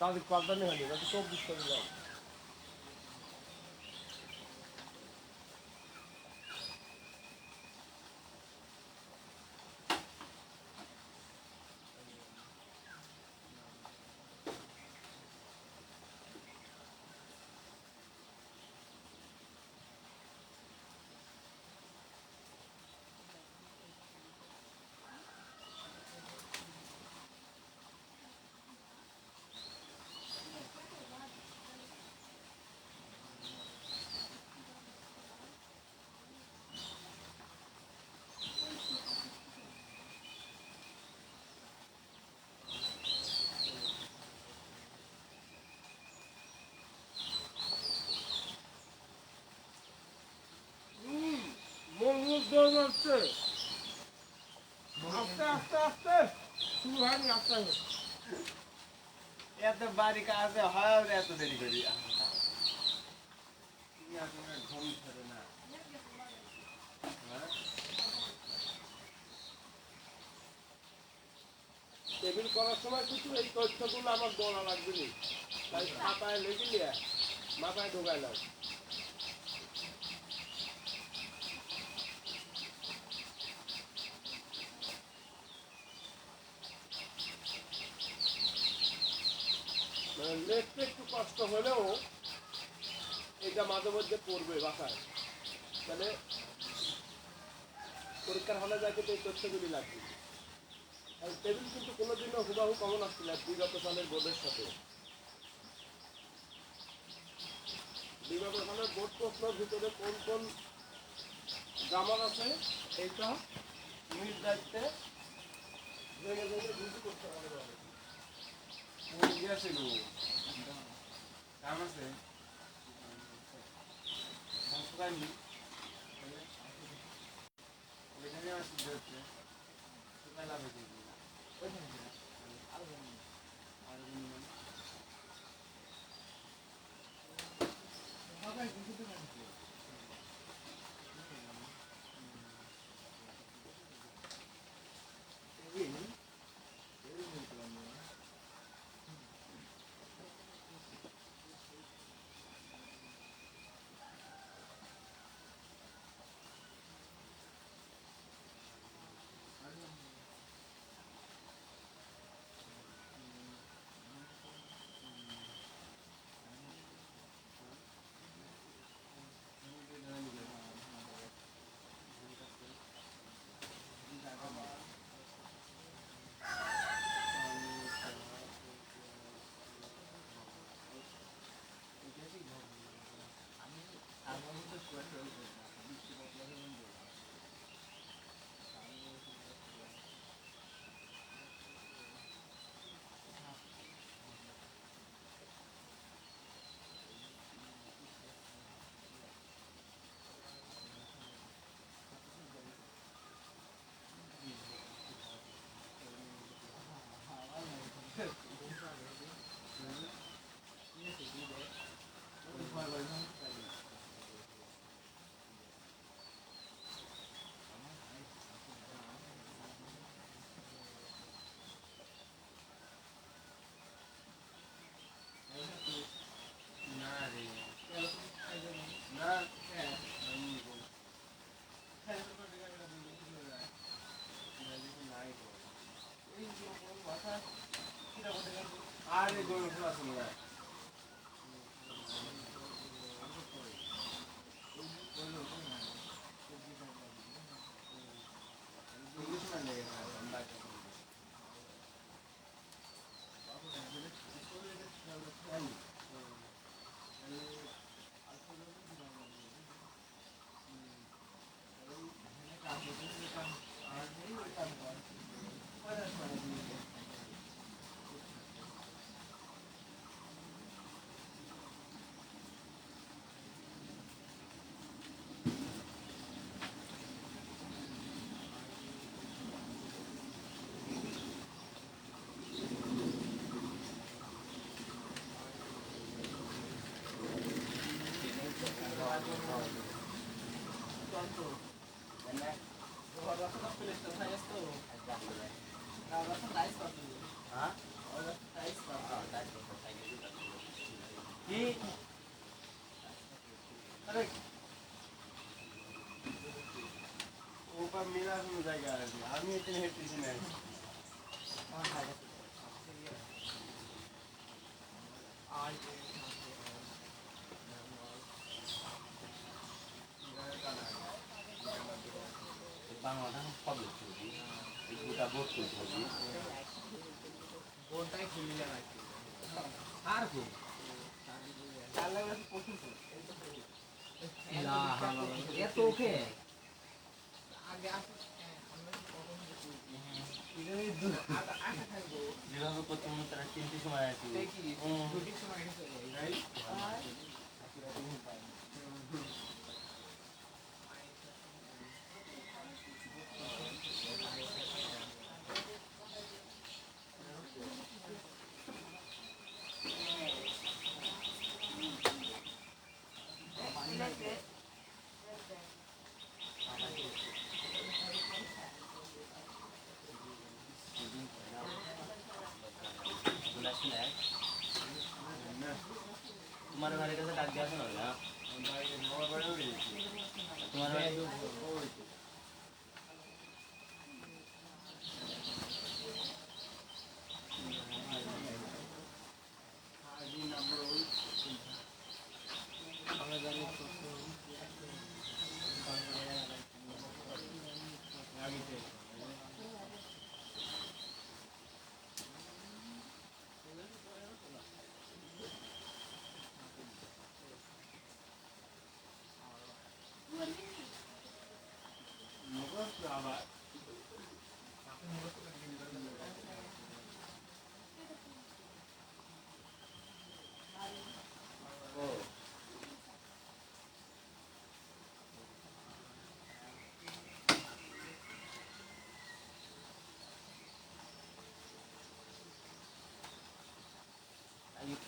তাদের পাল্টানি হয়নি, তাদের 24 করে দাও। মঙ্গল দৌড় মারছে, আস্তে আস্তে আস্তে শুরু হয়নি, আস্তে আস্তে। এত বাড়ি কাজে হয় এত দেরি করি ঘুম ধরে না। টেবিল করার সময় কিন্তু এই তথ্যগুলো আমার বলা লাগবে না, তাই খাতায় লিখে নিয়ে মাথায় ঢোকায় নাও। মানে লিখতে একটু কষ্ট হলেও এটা মাঝে মধ্যে পড়বে বাসায়, মানে পরীক্ষার হলে যায় কিন্তু এই তথ্যগুলি লাগবে। আর টেবিল কিন্তু কোনোদিনও হুবাহু কমন আসছে না বিগত সালের বোর্ডের সাথে। বিগত সালের বোর্ড প্রশ্নের ভিতরে কোন কোন গ্রামার আছে এইটা নিজ দায়িত্বে ভেঙে ভেঙে রুজু করতে হবে। গেছে গো কাম আছে ওইখানে আসতে হচ্ছে লাভে আর এই গরু খোলা ছিল না বোর্ড করতে হবে বোনটাই খুলিলে রাখি আর কো তার লাগে প্রচুর এত ওকে আগে আসে যেভাবে করতে মনে তারা 3টের সময় আসবে ছুটির সময় গেছে রাইট তোমার ঘরের কাছে ডাক দেওয়া শোনা না তোমার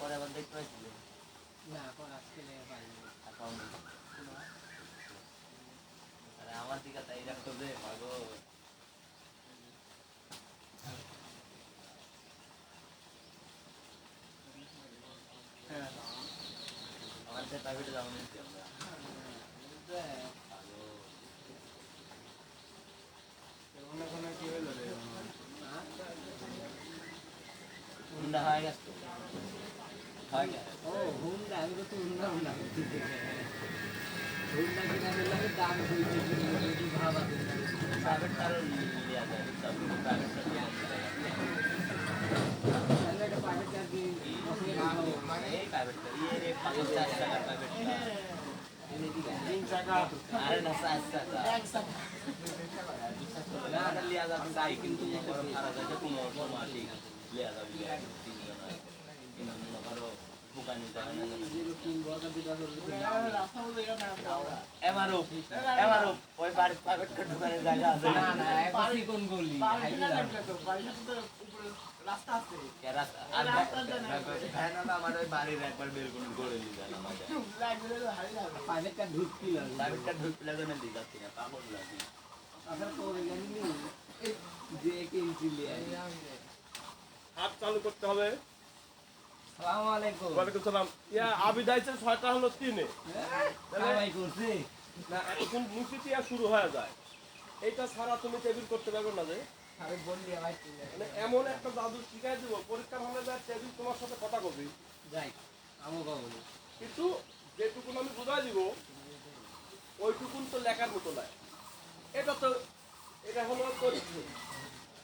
পরে আবার দেখতে পাইছিল না কোন আজকে নেই পারি আরে আমার দিকে তাই রাখতো রে পাগল আমাদের প্রাইভেটে যাবো নিচ্ছি আমরা অন্য কোনো কি হলো রে হুন্ডা হয়ে গেছে হয়ে গেছে ও হুন্ডা আমি তো হুন্ডা হুন্ডা হুন্ডা কিনা লাগে দাম হইছে কি ভাবা প্রাইভেট কার লিয়া যায় প্রাইভেট কার তাহলে একটা প্রাইভেট কার দিয়ে মানে এই প্রাইভেট কার এই 50 টাকা প্রাইভেট কার এনে দিগা 3 টাকা আরে না 7 টাকা না এটা লিয়া যাবে তাই কিন্তু বড় খারাপ আছে কোনো মাটি লিয়া যাবে তিনজন কিন্তু মনে করো দোকানে যায় না জিরো কিং বড়টা দিবা রাস্তা বলে না এমারও ওই বাড়ি প্রাইভেট কার দোকানে জায়গা আছে না না পারি কোন গলি রাস্তা আছে আর ভ্যানটা আমার ওই বাড়ির একবার বের করে গড়ে দিবে না আমাকে প্রাইভেট কার ঢুকতি লাগে প্রাইভেট কার ঢুকতে লাগে না দিতে যাচ্ছি না পাগল লাগে আবার করে জানি যে কিনছি লিয়া হাত চালু করতে হবে আসসালামু আলাইকুম ওয়ালাইকুম সালাম ইয়া আবিদাইছে 6টা হলো 3 এ কামাই করছি না এখন মুসিটি আর শুরু হয়ে যায় এইটা ছাড়া তুমি টেবিল করতে পারবে না যে আরে বললি ভাই মানে এমন একটা জাদু শিখাই দিব পরীক্ষার হলে যা টেবিল তোমার সাথে কথা কবি যাই আমো বলি কিন্তু যেটুকুন আমি বুঝাই দিব ওইটুকুন তো লেখার মতো নয় এটা হলো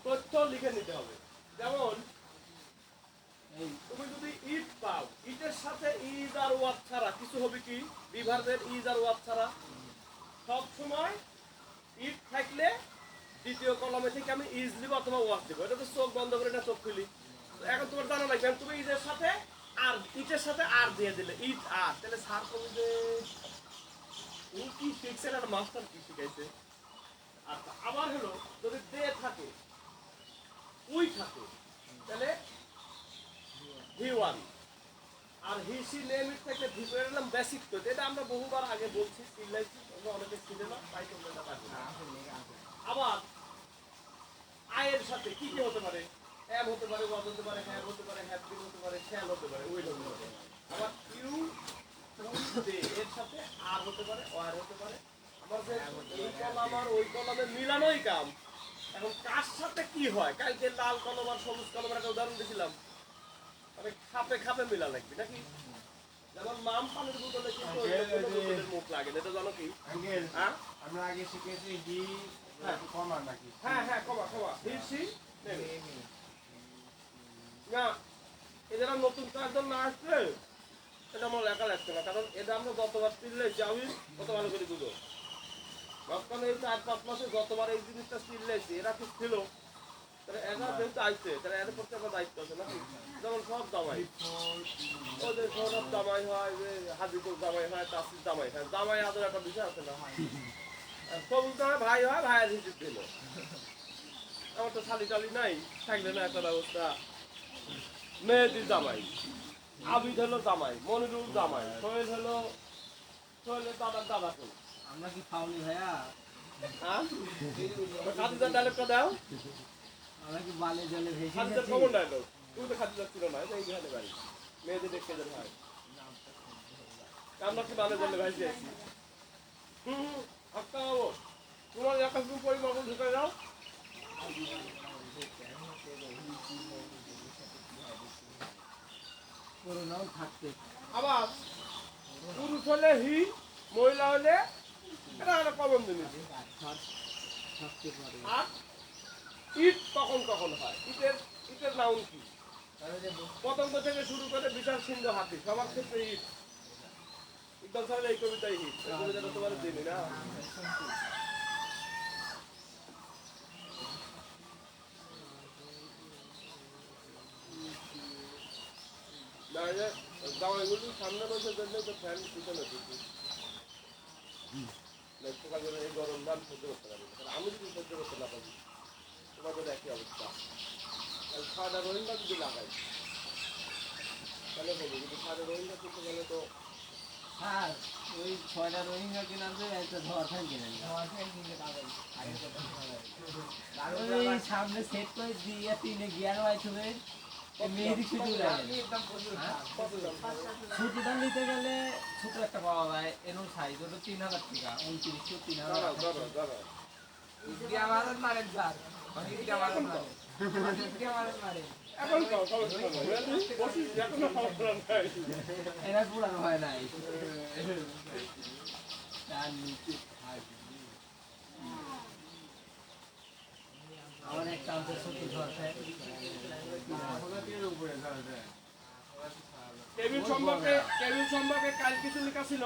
তথ্য লিখে নিতে হবে যেমন তুমি যদি ইট পাও ইটের সাথে ইজ আর ওয়াজ ছাড়া কিছু হবে কি বিভার্বের ইজ আর ওয়াজ ছাড়া সব সময় ইট থাকলে দ্বিতীয় কলমে থেকে আমি ইজ দিব অথবা ওয়াজ দিব এটা তো চোখ বন্ধ করে এটা চোখ খুলি এখন তোমার জানা লাগবে তুমি ইজের সাথে আর ইটের সাথে আর দিয়ে দিলে ইট আর তাহলে সার কবি যে কি শিখছে আর মাস্টার কি শিখাইছে আচ্ছা আবার হলো যদি দে থাকে উই থাকে তাহলে হি ওয়ান আর হি সি নেম ইট থেকে ভিতরের নাম বেসিক তো এটা আমরা বহুবার আগে বলছি সিলাইছি অনেকে ছিল না তাই তোমরা এটা পারবে আবার আয়ের সাথে কি কি হতে পারে এম হতে পারে ওয়াজ হতে পারে হ্যাভ হতে পারে হ্যাপি হতে পারে শ্যাল হতে পারে উইল হতে পারে আবার ইউ দে এর সাথে আর হতে পারে ওয়ার হতে পারে আমার যে এই কলম আর ওই কলমে মিলানোই কাম এখন কার সাথে কি হয় কালকে লাল কলম আর সবুজ কলমের একটা উদাহরণ দিয়েছিলাম মানে খাপে খাপে মিলা লাগবে নাকি যেমন মাম পানির বোতলে কিন্তু মুখ লাগে এটা জানো কি আঙ্কেল হ্যাঁ আমরা আগে শিখেছি ডি হ্যাঁ হ্যাঁ কমা হিসি নেবে না এদের নতুন কাজল না আসলে এটা আমার লেখা লাগছে না কারণ এটা আমরা যতবার চিনলে আমি কত ভালো করে বুঝো বর্তমানে এই 4-5 মাসে যতবার এই জিনিসটা চিনলেছি এরা ঠিক ছিল তাহলে এরা যেহেতু আইছে তাহলে এর প্রতি আমার দায়িত্ব আছে নাকি যেমন সব জামাই ওদের সৌরভ জামাই হয় যে হাজিপুর জামাই হয় তাসির জামাই হয় জামাই আদর একটা বিষয় আছে না সবুজ জামাই ভাই হয় ভাইয়ের হিসেব দিল আমার তো শালি টালি নাই থাকলে না একটা ব্যবস্থা মেয়েদির জামাই আবিদ হলো জামাই মনিরুল জামাই সোহেলের দাদার দাদা কোন আমরা কি ফাউলি ভাইয়া হ্যাঁ খাদিজার ডায়লগটা দাও আমরা কি বালে জলে ভেসে খাদিজার কমন ডায়লগ তুমি তো খাদিজার ছিল না এটা এইখানে বাড়ি মেয়েদের দেখতে যেতে হয় আমরা কি বালে জলে ভাইছি আছি আচ্ছা বাবু তোমার একা তুমি পরিমাণ ঢুকে যাও করোনাও থাকতে আবার পুরুষ হলে হি মহিলা হলে এটা একটা কমন জিনিস থাকতে পারে আর ঈদ কখন হয় ঈদের নাউন কি পতঙ্গ থেকে শুরু করে বিশাল সিন্ধু হাতি সবার ক্ষেত্রে ঈদ ইকবাল সাহেব এই কবিতাই ঈদ এই কবিতাটা তোমার দিনই না না যে জামাইগুলি সামনে বসে জন্য তো ফ্যান পিছনে দিচ্ছি এই গরম দাম সহ্য করতে পারি আমি যদি সহ্য করতে না পারি তোমাদের একই অবস্থা সাদা রোহিঙ্গা যদি লাগাই তাহলে বলি যদি সাদা রোহিঙ্গা করতে গেলে তো স্যার ওই 6টা রোহিঙ্গা কিনার জন্য একটা ধোয়া ফ্যান কিনে ওই সামনে সেট করে দিয়ে 3 গিয়ার হয়েছে মেহেদি ছুটি লাগে ছুটি দাম দিতে গেলে ছোট একটা পাওয়া যায় এরকম সাইজ ওটা 3000 টাকা 2900 3000 এখন এরা পুরানো হয় নাই তার নিচে আমার একটা আমাদের ছুটি ধরছে টেবিল সম্পর্কে কাল কিছু লেখা ছিল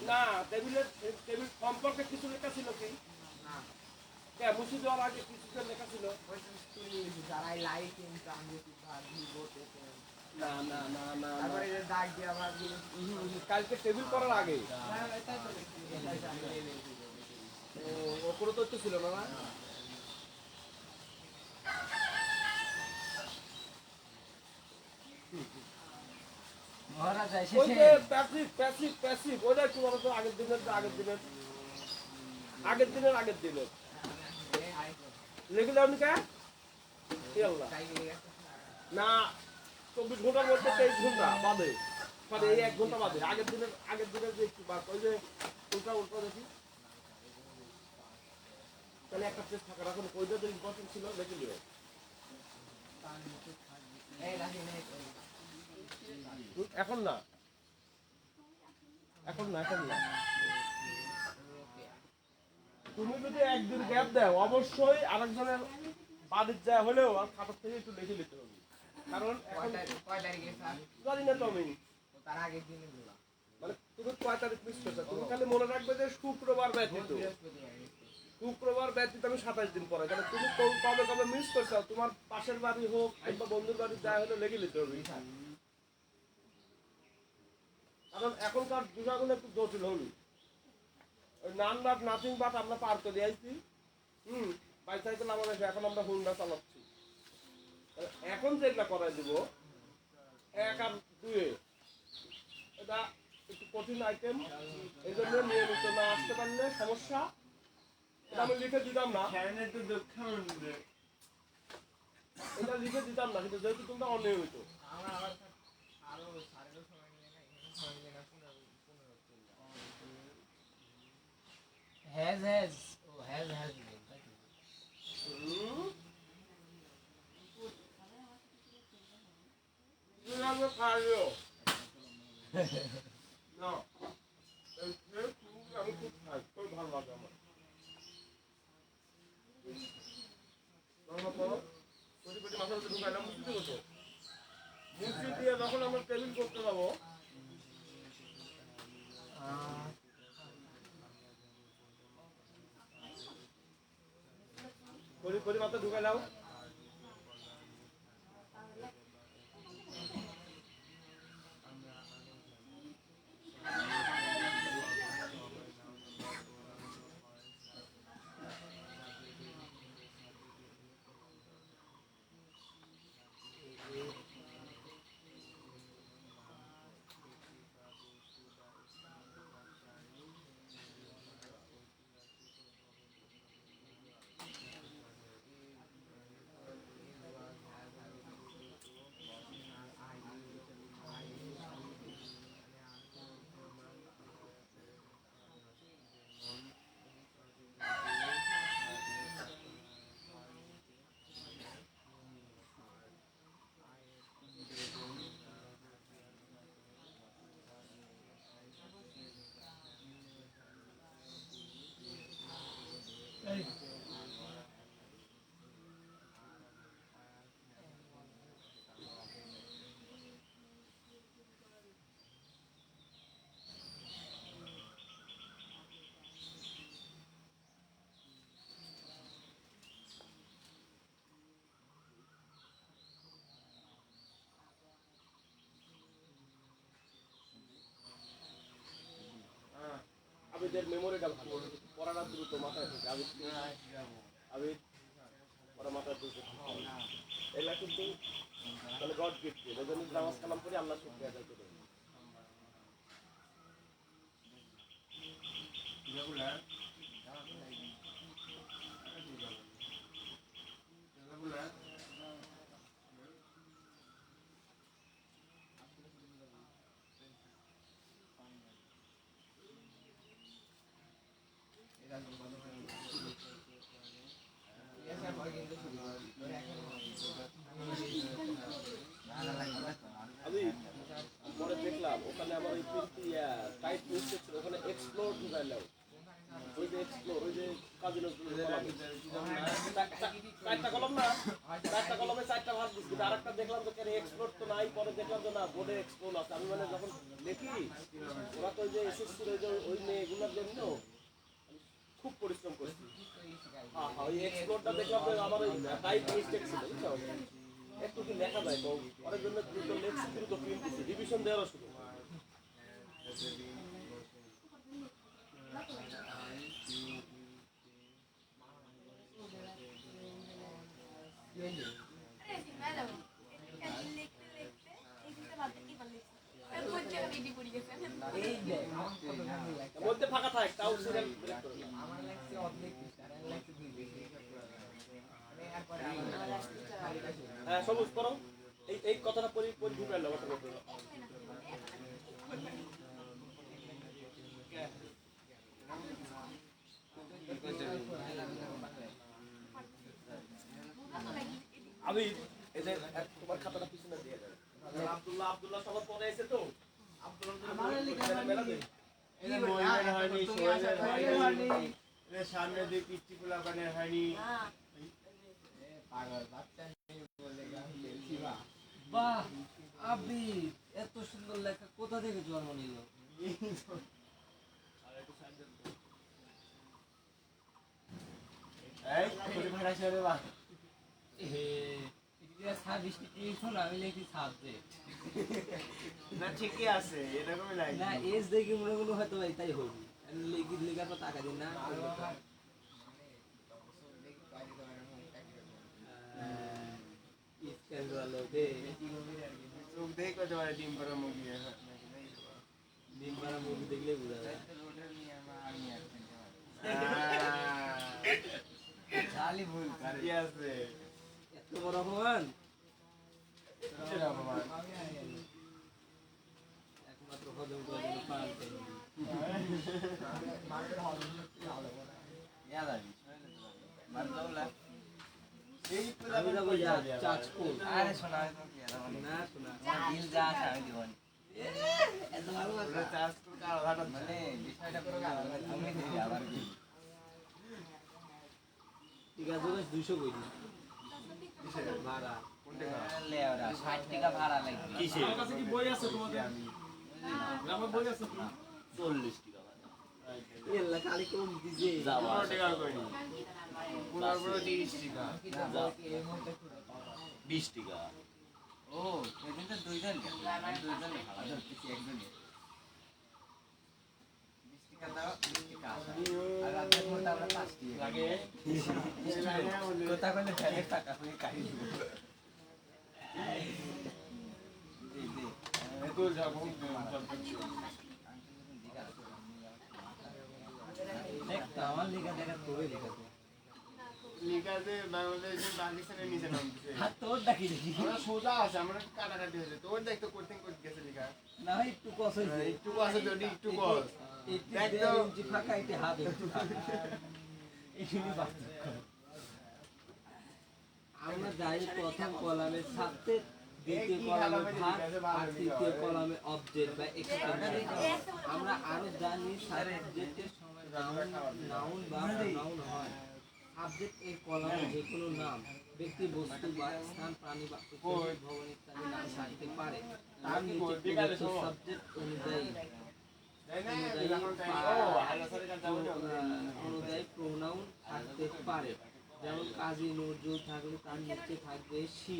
না টেবিল সম্পর্কে কিছু লেখা ছিল কি মুছে দেওয়ার আগে কিছু লেখা ছিল না না না না কালকে টেবিল করার আগে ওপরে তো ছিল না মহারাজ ওই এসেছে যে প্যাসিভ ওইটা একটু বলো তো আগের দিনের লেগে যাও কে না 24 ঘন্টার মধ্যে 23 ঘন্টা বাদে মানে এই 1 ঘন্টা বাদে আগের দিনের যে একটু বাদ ওই যে উল্টা দেখি তাহলে একটা পেজ থাকা রাখুন ওইটা যে ইম্পর্টেন্ট ছিল দেখে নিও এখন না তুমি যদি একদিন গ্যাপ দাও অবশ্যই আরেকজনের বাড়ির যা হলেও আর খাতার থেকে একটু লিখে নিতে হবে কারণ এখন জানি না তুমি মানে তুমি কয় তারিখ মিস করছো তুমি খালি মনে রাখবে যে শুক্রবার ব্যতীত আমি 27 দিন পরে তাহলে তুমি কবে মিস করছো তোমার পাশের বাড়ি হোক কিংবা বন্ধুর বাড়ি যা হলে লেগে নিতে হবে কারণ এখনকার বিষয়গুলো একটু জটিল হল ওই নাথিং বাট আমরা পার করে দিয়েছি বাইসাইকেল আমাদের এখন আমরা হুন্ডা চালাচ্ছি এখন যেটা করাই দিব 1 আর 2 এটা একটু কঠিন আইটেম এই জন্য নিয়মিত না আসতে পারলে সমস্যা এটা আমি লিখে দিতাম না কিন্তু যেহেতু তোমরা অনিয়মিত has No. ঢুকাইলাম, বুঝতে পারছো? মুচি দিয়ে যখন আমরা টেবিল করতে যাবো, করি মাত্র ঢুকাইলাম। আবিদের মেমোরিটা ভালো, পড়াটা দ্রুত মাথায় থাকে। আবিদ পড়া মাথায় দ্রুত থাকে। এগুলা কিন্তু মানে গড গিফট। এই জন্য নামাজ কালাম করে আল্লাহ শুকরিয়া আদায় করে। আমি পরে দেখলাম ওখানে আমার ওই টাইট মিস্টেক ছিল, ওখানে এক্সপ্লোর ঢুকাইলাম। ওই যে এক্সপ্লোর, ওই যে কাজী নজরুল চারটা কলম না, চারটা কলমে চারটা ভাগ দিচ্ছি, কিন্তু আরেকটা দেখলাম যে কেন এক্সপ্লোর তো নাই। পরে দেখলাম যে না, বোর্ডে এক্সপ্লোর আছে। আমি মানে যখন দেখি ওরা তো ওই যে এসএসসির ওই মেয়েগুলোর জন্য খুব পরিশ্রম করছি। হ্যাঁ হ্যাঁ, ওই এক্সপ্লোরটা দেখলাম যে আমার ওই টাইট মিস্টেক ছিল, বুঝছো? একটু কি লেখা যায় তো, ওর জন্য দ্রুত লেখছি, দ্রুত প্রিন্ট দিচ্ছি, রিভিশন দেওয়ারও শুধু। মধ্যে ফাঁকা থাক, তাও সিরিয়াল ব্রেক করে দাও। হ্যাঁ সবুজ করো, এই কথাটা পরি পরি ঢুকাই নাও। আমি এই যে তোমার খাতাটা পিছনে দিয়ে দেয়। আব্দুল্লাহ সবার পরে এসে তো সামনে দিয়ে পিচ্ছি পোলা কানের হয়নি। বাহ, আবিদ এত সুন্দর লেখা কোথা থেকে জন্ম নিল? আমি লিখি সাবজেক্ট না ঠিকই আছে, এরকমই লাগে। না, এজ দেখে মনে করলো হয়তো তাই হবে। আমি লিখি লেখার পর টাকা দিই না। স্ক্যান করা লোকে চোখ দেখে করতে পারে ডিম পাড়া মুরগি। ডিম পাড়া মুভি দেখলে বোঝা যায়। খালি ভুল কি আছে? এত বড় হন একমাত্র হজম করার জন্য পান খাই। আমি যাবো চাঁচপুর। আরে শোনা না শোনা দিল যা আছে আমি দিব এত ভালো কথা। মানে বিষয়টা তুমি দিবি আবার কি ঠিক আছে, 200 কই দিই ভাড়া। লেওরা 60 টাকা ভাড়া লাগবে কিসে আমার কাছে কি বই আছে তোমাদের আমার বই আছে কি 40 টাকা ভাড়া এল্লা খালি কম দিছে যাওয়া আসা। পুরো 30 টাকা যাও। 20 টাকা ও এদিন তো দুইজন দুইজন ভাড়া ধরতেছি একজনের 20 টাকা দাও 20 টাকা আর রাতের মধ্যে আমরা 5 টাকা লাগে কথা কইলে ফেলে টাকা হয়ে কাটি দিব আমার লেখা দেখা তোরে লেখা তো লিগাতে বাংলাদেশ পাকিস্তানের নিচে নামছে আর তোর ডাকি দেখি আমরা সোজা আছে আমরা কাটাকাটি হয়েছে তোর দেখ তো করতে করতে গেছে লিগা না একটু কস হইছে একটু আছে যদি একটু কস দেখ তো। একদম জি ফাঁকা এতে হাত একটু ফাঁকা এইখানে বাস্তব আমরা যাই প্রথম কলামের সাথে দ্বিতীয় কলামে ভাগ আর তৃতীয় কলামে অবজেক্ট বা এক্সপ্রেশন আমরা আরো জানি সাবজেক্টের সময় নাউন বা নাউন হয় সাবজেক্ট এর কলামে যে কোনো নাম ব্যক্তি বস্তু বা স্থান প্রাণী বা ভবন ইত্যাদি নাম থাকতে পারে তার নিচে সাবজেক্ট অনুযায়ী অনুযায়ী প্রোনাউন থাকতে পারে যেমন কাজী নজরুল থাকলে তার নিচে থাকবে সি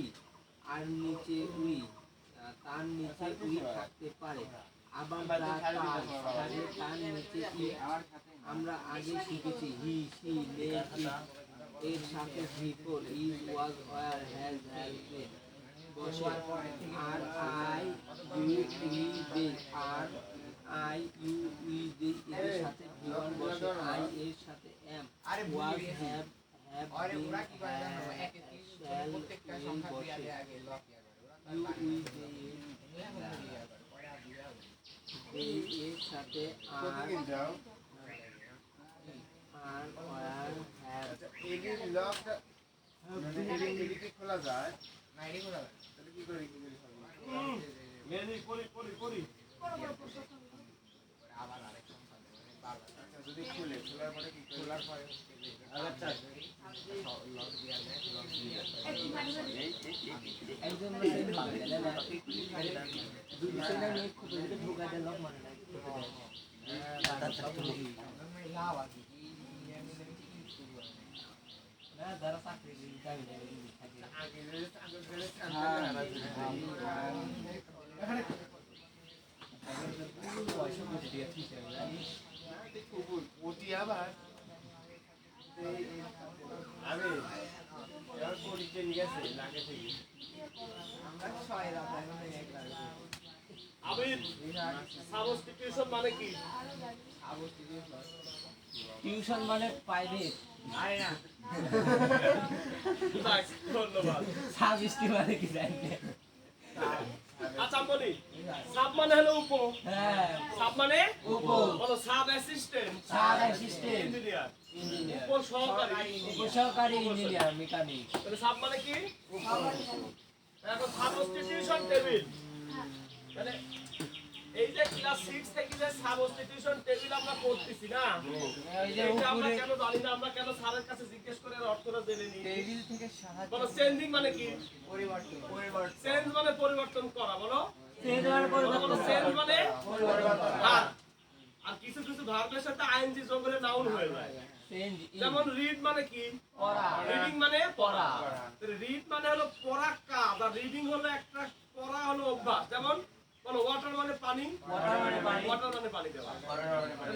আর নিচে উই তার নিচে উই থাকতে পারে আবার থাকলে তার নিচে ই আমরা আগে শিখেছি হি সি লে এর সাথে V four is was were has been বসে আর I you we they are I you we they এর সাথে ভিওয়ান বসে আই এর সাথে am was have been shall বসে ইউ উই দে এর সাথে যাও আর ওয়ার হ্যাভ এডিট লকটা এডিট খোলা যায় না এডিট খোলা যায় তাহলে কি করে মেজি করি আচ্ছা যদি খুলে খোলার পরে কি খোলার পরে আচ্ছা একজন মেয়ে ভাবে না দুই সেনা নিয়ে খুব এদিকে ঢোকা দেন লক মানে না দাঁড়া চাকরি যাবে থাকে আগে যদি পয়সা বুঝে দিয়ে ঠিক আছে ওটি আবার আমি এবার পরীক্ষা নিয়ে গেছে লাগে থেকে আবির সাবস্টিটিউশন মানে কি টিউশন মানে প্রাইভেট যাক, ধন্যবাদ সাবস্টি মানে কি জানেন আচ্ছা আমি বলি সাব মানে হলো উপ হ্যাঁ সাব মানে উপ বলো sub assistant sub assistant engineer engineer উপ সহকারী উপসহকারী ইঞ্জিনিয়ার মেকানিক তাহলে সাব মানে কি এখন সাবস্টিটিউশন টেবিল মানে এই যে ক্লাস 6 থেকে যে সাবস্টিটিউশন টেবিল আমরা করতেছি না এই যে এটা আমরা উপরে কেন জানি না আমরা কেন স্যারের কাছে জিজ্ঞেস করে এর অর্থটা জেনে নিই টেবিল থেকে সাহায্য বলো চেঞ্জিং মানে কি পরিবর্তন চেঞ্জ মানে পরিবর্তন করা বলো সেটার বলো চেঞ্জ মানে ভার্ব আর কিছু কিছু ভার্বের সাথে আইএনজি যোগ হলে নাউন হয়ে যায় চেঞ্জ যেমন রিড মানে কি পড়া রিডিং মানে পড়া পড়া রিড মানে হলো পড়া কাজ আর রিডিং হলো একটা পড়া হলো অভ্যাস যেমন বলো ওয়াটার মানে পানি ওয়াটার মানে পানি ওয়াটার মানে পানি দেওয়া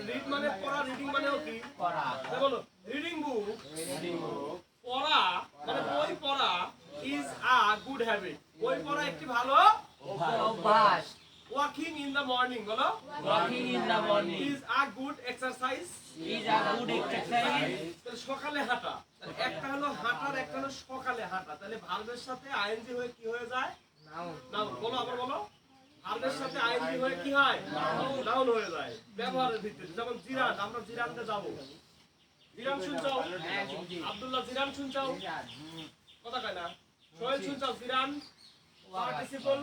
রিড মানে পড়া রিডিং মানে কি পড়া বলো রিডিং বুক পড়া মানে বই পড়া ইজ আ গুড হ্যাবিট বই পড়া একটি ভালো অভ্যাস ওয়াকিং ইন দ্য মর্নিং বলো walking in the morning is a good exercise is a good exercise তাহলে সকালে হাঁটা তাহলে একটা হলো হাঁটার একটা হলো সকালে হাঁটা তাহলে ভার্বের সাথে আইএনজি হয়ে কি হয়ে যায় নাউন বলো আবার বলো ভার্বের সাথে আইএনজি হয়ে কি হয় নাউন হয়ে যায় ব্যবহারের ভিত্তিতে যেমন জিরান আমরা জিরানতে যাব জিরান শুনছাও আব্দুল্লাহ জিরান শুনছাও কথা কয় না সোহেল শুনছাও জিরান পার্টিসিপল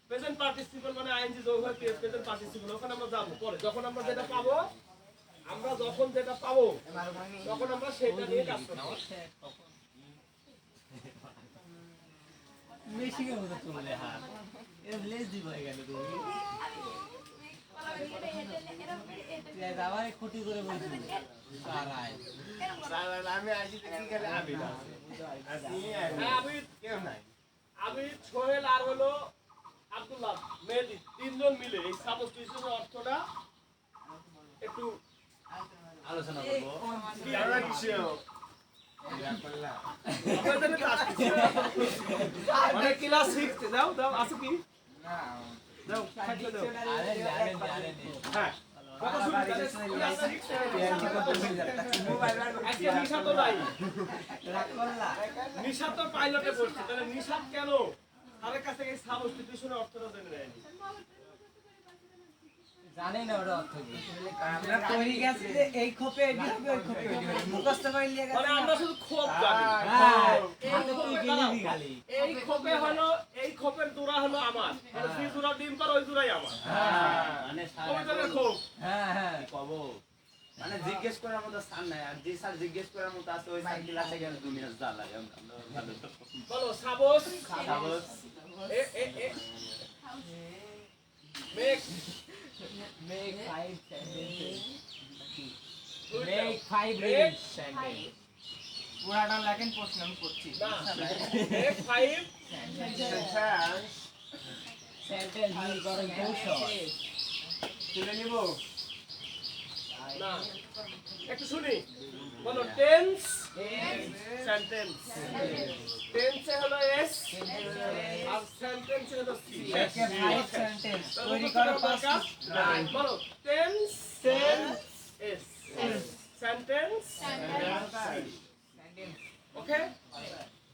প্রেজেন্ট পার্টিসিপল মানে আইএনজি যোগ হয়ে প্রেজেন্ট পার্টিসিপল ওখানে আমরা যাব পরে যখন আমরা যেটা পাবো তখন আমরা সেটা নিয়ে কাজ করব মেশিনের মতো চলে হাত এরকম লেজ দিব এখানে তুমি আবার ক্ষতি করে বলছি সারাই আমি আসি দেখি গেলে আমি না হ্যাঁ আমি সোহেল আর হলো আব্দুল্লাহ মেহেদি তিনজন মিলে এই সাবস্টিটিউশনের অর্থটা একটু আলোচনা করবো আমরা কিছু করলাম আপনাদের কাছে আসছে। মানে ক্লাস 6 দাও দাও আছে কি না দাও থাকলে দাও আরে জানেন হ্যাঁ কথা শুনি ক্লাস 6 আজকে নিশা তো নাই রাগ করলা নিশা তো পাইলটে পড়ছে তাহলে নিশা কেন তাদের কাছে এই সাবস্টিটিউশনের অর্থটা জেনে নেয়নি জানেই না ওটা অর্থ কি আমরা তৈরি গেছে যে এই খোপে এডি হবে ওই খোপে এডি হবে মুখস্থ করে নিয়ে মানে গেছে আমরা শুধু খোপ জানি হ্যাঁ এই হাতে তুই খোপে গেলি দাঁড়াও। খালি এই খোপে হলো এই খোপের জোড়া হলো আমার মানে যে জোড়া ডিম পার ওই জোড়াই আমার মানে ওই জন্য খোপ হ্যাঁ হ্যাঁ কব মানে জিজ্ঞেস করার মতো স্থান নাই আর যে স্যার জিজ্ঞেস করার মতো আছে ওই স্যার ক্লাসে গেলে 2 মিনিট যা লাগে আমরা ভালো বলো সাবস সাবস এ এ এ make make 5 sentences make make 5 Make reading sentence পুরাটা লেখেন প্রশ্ন আমি করছি না মেক 5 sentence মিল করেন কৌশল তুলে নিব না একটু শুনি বলো টেন্স সেন্টেন্স টেন্স এ হলো এস আর সেন্টেন্স এ হলো সি একে 5 সেন্টেন্স তৈরি করো পাঁচ বলো tense sense S sentence okay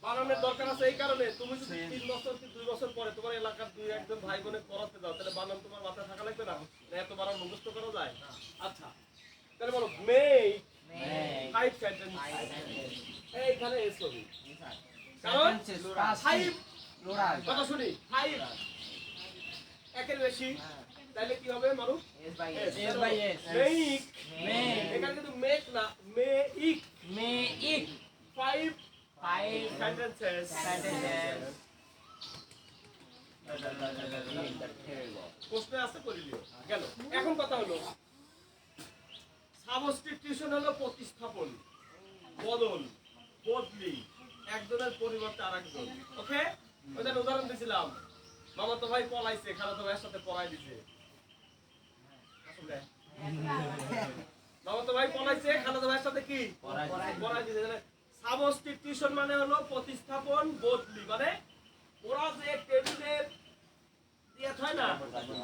বানানোর দরকার আছে এই কারণে তুমি যদি 3 বছর কি 2 বছর পরে তোমার এলাকার দুই একজন ভাই বোনে পড়াতে দাও তাহলে বানান তোমার মাথায় থাকা লাগবে না এত বানান মুখস্থ করা যায় আচ্ছা তাহলে বলো মেক 5 সেন্টেন্স এইখানে এস হবে কারণ সেন্টেন্স 5 প্লুরাল কথা শুনি 5 একের বেশি তাহলে কি হবে মারুফ s by s make Make. এখানে কিন্তু মেক না মেক make 5 5 sentences sentences প্রশ্ন আছে করে দিও গেল এখন কথা হলো সাবস্টিটিউশন হলো প্রতিস্থাপন বদল বদলি একজনের পরিবর্তে আরেকজন ওকে ওইটা উদাহরণ দিছিলাম মামাতো ভাই পলাইছে খালাতো ভাইয়ের সাথে পড়াই দিছে আসলে মামাতো ভাই পলাইছে খালাতো ভাইয়ের সাথে কি পড়াই দিছে সাবস্টিটিউশন মানে হলো প্রতিস্থাপন বদলি মানে ওরা যে টেবিলের দিয়ে হয় না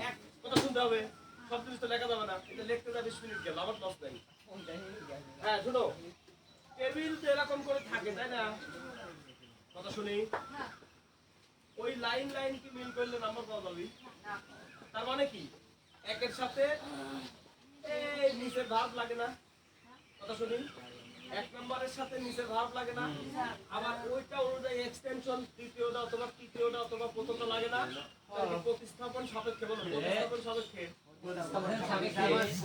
এক কথা শুনতে হবে সব জিনিস তো লেখা যাবে না এটা লিখতে যা 20 মিনিট গেল আমার লস নাই হ্যাঁ শুনো টেবিল তো এরকম করে থাকে তাই না কথা শুনি ওই লাইন লাইন কি মিল করলে নাম্বার পাওয়া যাবে তার মানে কি একের সাথে এই নিচের ভাব লাগে না কথা শুনি এক নম্বরের সাথে নিচের ভাব লাগে না আবার ওইটা অনুযায়ী এক্সটেনশন দ্বিতীয়টা অথবা তৃতীয়টা অথবা প্রথমটা লাগে না তাহলে প্রতিস্থাপন সাপেক্ষে বলো প্রতিস্থাপন সাপেক্ষে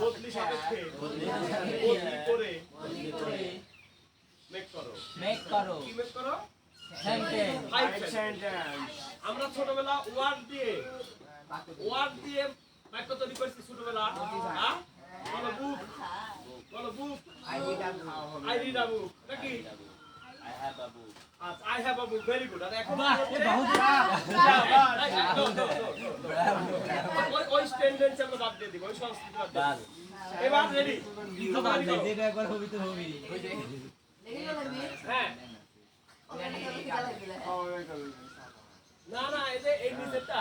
বদলি সাপেক্ষে বদলি করে মেক করো make করো কি মেক করো sentence 5 সেন্টেন্স আমরা ছোটবেলা ওয়ার্ড দিয়ে বাক্য তৈরি করেছি ছোটবেলা হ্যাঁ বলো বুক বলো বুক আই রিড আ বুক নাকি I have a book. আচ্ছা I have a book very good আর এখন বাহ এ বহুত ওই সেন্টেন্স আমরা বাদ দিয়ে দিব ওই সংস্কৃতি বাদ দিয়ে দিব। এবার রেডি তো বাদ দে যেটা একবার হবি তো হবি হ্যাঁ না না এই যে এই নিচেরটা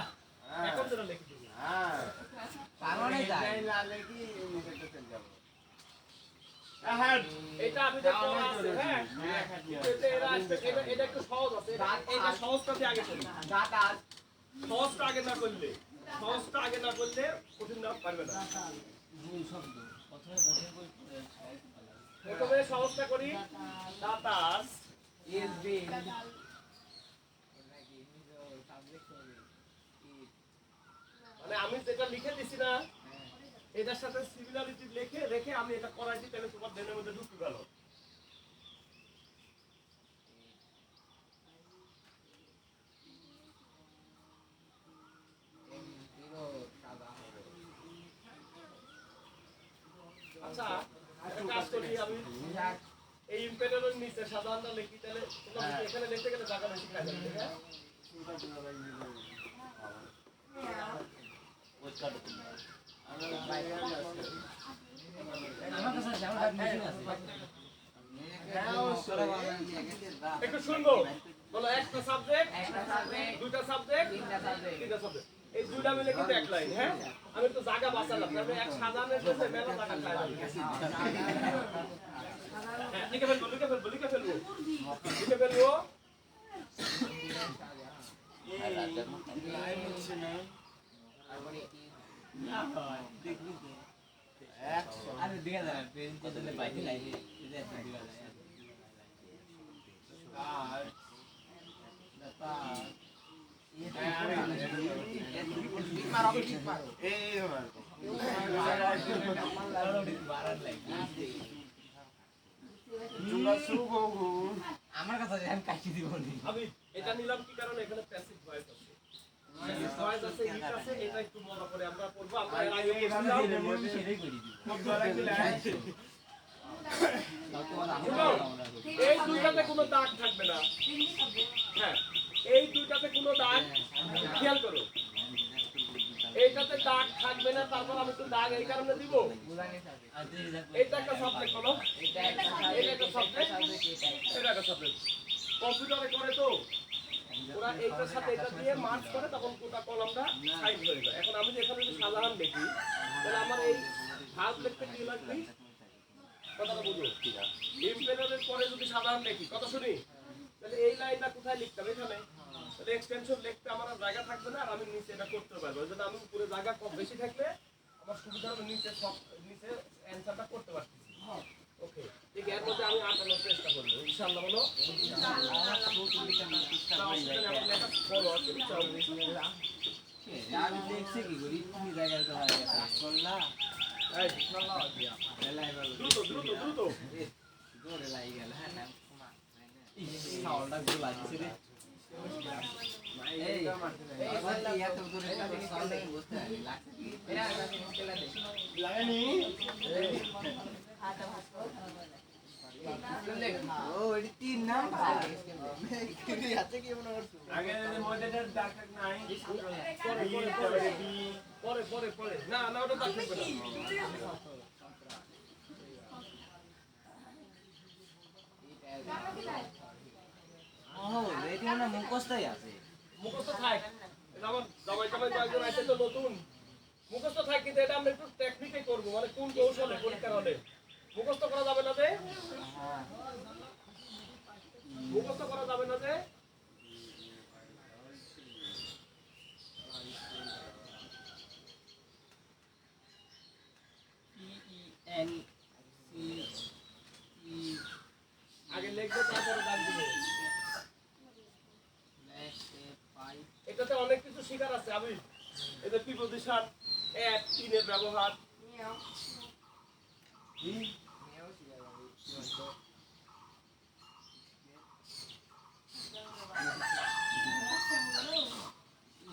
এখন যেটা লিখে দিব হ্যাঁ কারণে যায় লালে কি নিচেটা চলে যাব এটা আমি যে পড়া আছে হ্যাঁ এটা একটু সহজ আছে এটা সহজটা দিয়ে আগে করি সহজটা আগে না করলে কঠিন না পারবে না ভুল শব্দ প্রথমে কঠিন বই পড়ে সহজ ফেলা প্রথমে সহজটা করি দাতাস is being সাবজেক্ট হবে মানে আমি যেটা লিখে দিছি না এটার সাথে সিমিলারিটি লিখে রেখে আমি এটা করাইছি তাহলে তোমার ব্রেনের মধ্যে ঢুকে গেল নিচে সাধারণটা লিখি তাহলে তোমরা এখানে লিখতে গেলে জায়গা বেশি খাই যাবে হ্যাঁ ওই কাটো তুমি আমার কাছে জামাটা মেশিন আছে একটু শুনবো বলো একটা সাবজেক্ট দুইটা সাবজেক্ট তিনটা সাবজেক্ট এই দুইটা মিলে কিন্তু এক লাইন হ্যাঁ আমি তো জায়গা বাঁচালাম আমি এক সাধারণের কাছে মেলা জায়গা খাই হ্যাঁ লিখে ফেলবো আরে দিকে না পেন চলে বাইরে লাইনে দিকে দিকে আমার কাছে আমি কাটি দিব আমি এটা নিলাম কি কারণে এখানে প্যাসিভ ভয়েস আছে ভয়েস আছে ইট আছে এটা একটু মজা করে আমরা পড়বো আমরা এর আগে সেটাই করে দিব এই দুইটাতে কোনো দাগ থাকবে না হ্যাঁ এই দুইটাতে কোনো দাগ খেয়াল করো এইটাতে দাগ থাকবে না তারপর আমি তো দাগ এই কারণে দিব এটা একটা সাবজেক্ট হলো এটা একটা সাবজেক্ট এটা একটা সাবজেক্ট কম্পিউটারে করে তো ওরা এইটার সাথে এটা দিয়ে মার্চ করে তখন গোটা কলামটা সাইড হয়ে যায় এখন আমি যে এখানে যদি সাধারণ দেখি তাহলে আমার এই ভাগ লিখতে কি লাগবে কথাটা বুঝো ইম্পেরিয়ালের পরে যদি সাধারণ লিখি কথা শুনি তাহলে এই লাইনটা কোথায় লিখতে হবে এখানে তাহলে এক্সটেনশন লিখতে আমার আর জায়গা থাকবে না আর আমি নিচে এটা করতে পারবো ওই জন্য আমি উপরে জায়গা কম বেশি থাকলে আমার সুবিধা হবে নিচে সব নিচে অ্যানসারটা করতে পারতেছি ওকে ঠিক এর মধ্যে আমি আটানোর চেষ্টা করবো ইনশাআল্লাহ বলো আমি দেখছি কি করি তুমি জায়গায় তো হয়ে গেছে করলা দ্রুত জোরে লাগি গেল হ্যাঁ না সাউন্ডটা গুলো লাগছে রে এই এত জোরে সাউন্ড বুঝতে পারি লাগছে কি লাগেনি ও এটি তিন নাম কি আছে কি মনে করছো আগে মধ্যেটার দাগ নাই পরে না ওটা দাগ থাকবে না ও এটি মনে মুখস্থই আছে মুখস্থ থাক এটা আমার জামাই কয়েকজন আছে তো নতুন মুখস্থ থাক কিন্তু এটা আমরা একটু টেকনিকে করবো মানে কোন কৌশলে পরীক্ষার হলে মুখস্থ করা যাবে না যে মুখস্থ করা যাবে না যে আগে লিখবে তারপরে দাগ দিবে এটাতে অনেক কিছু শিকার আছে আমি এদের প্রিপোজিশন এট ইনের ব্যবহার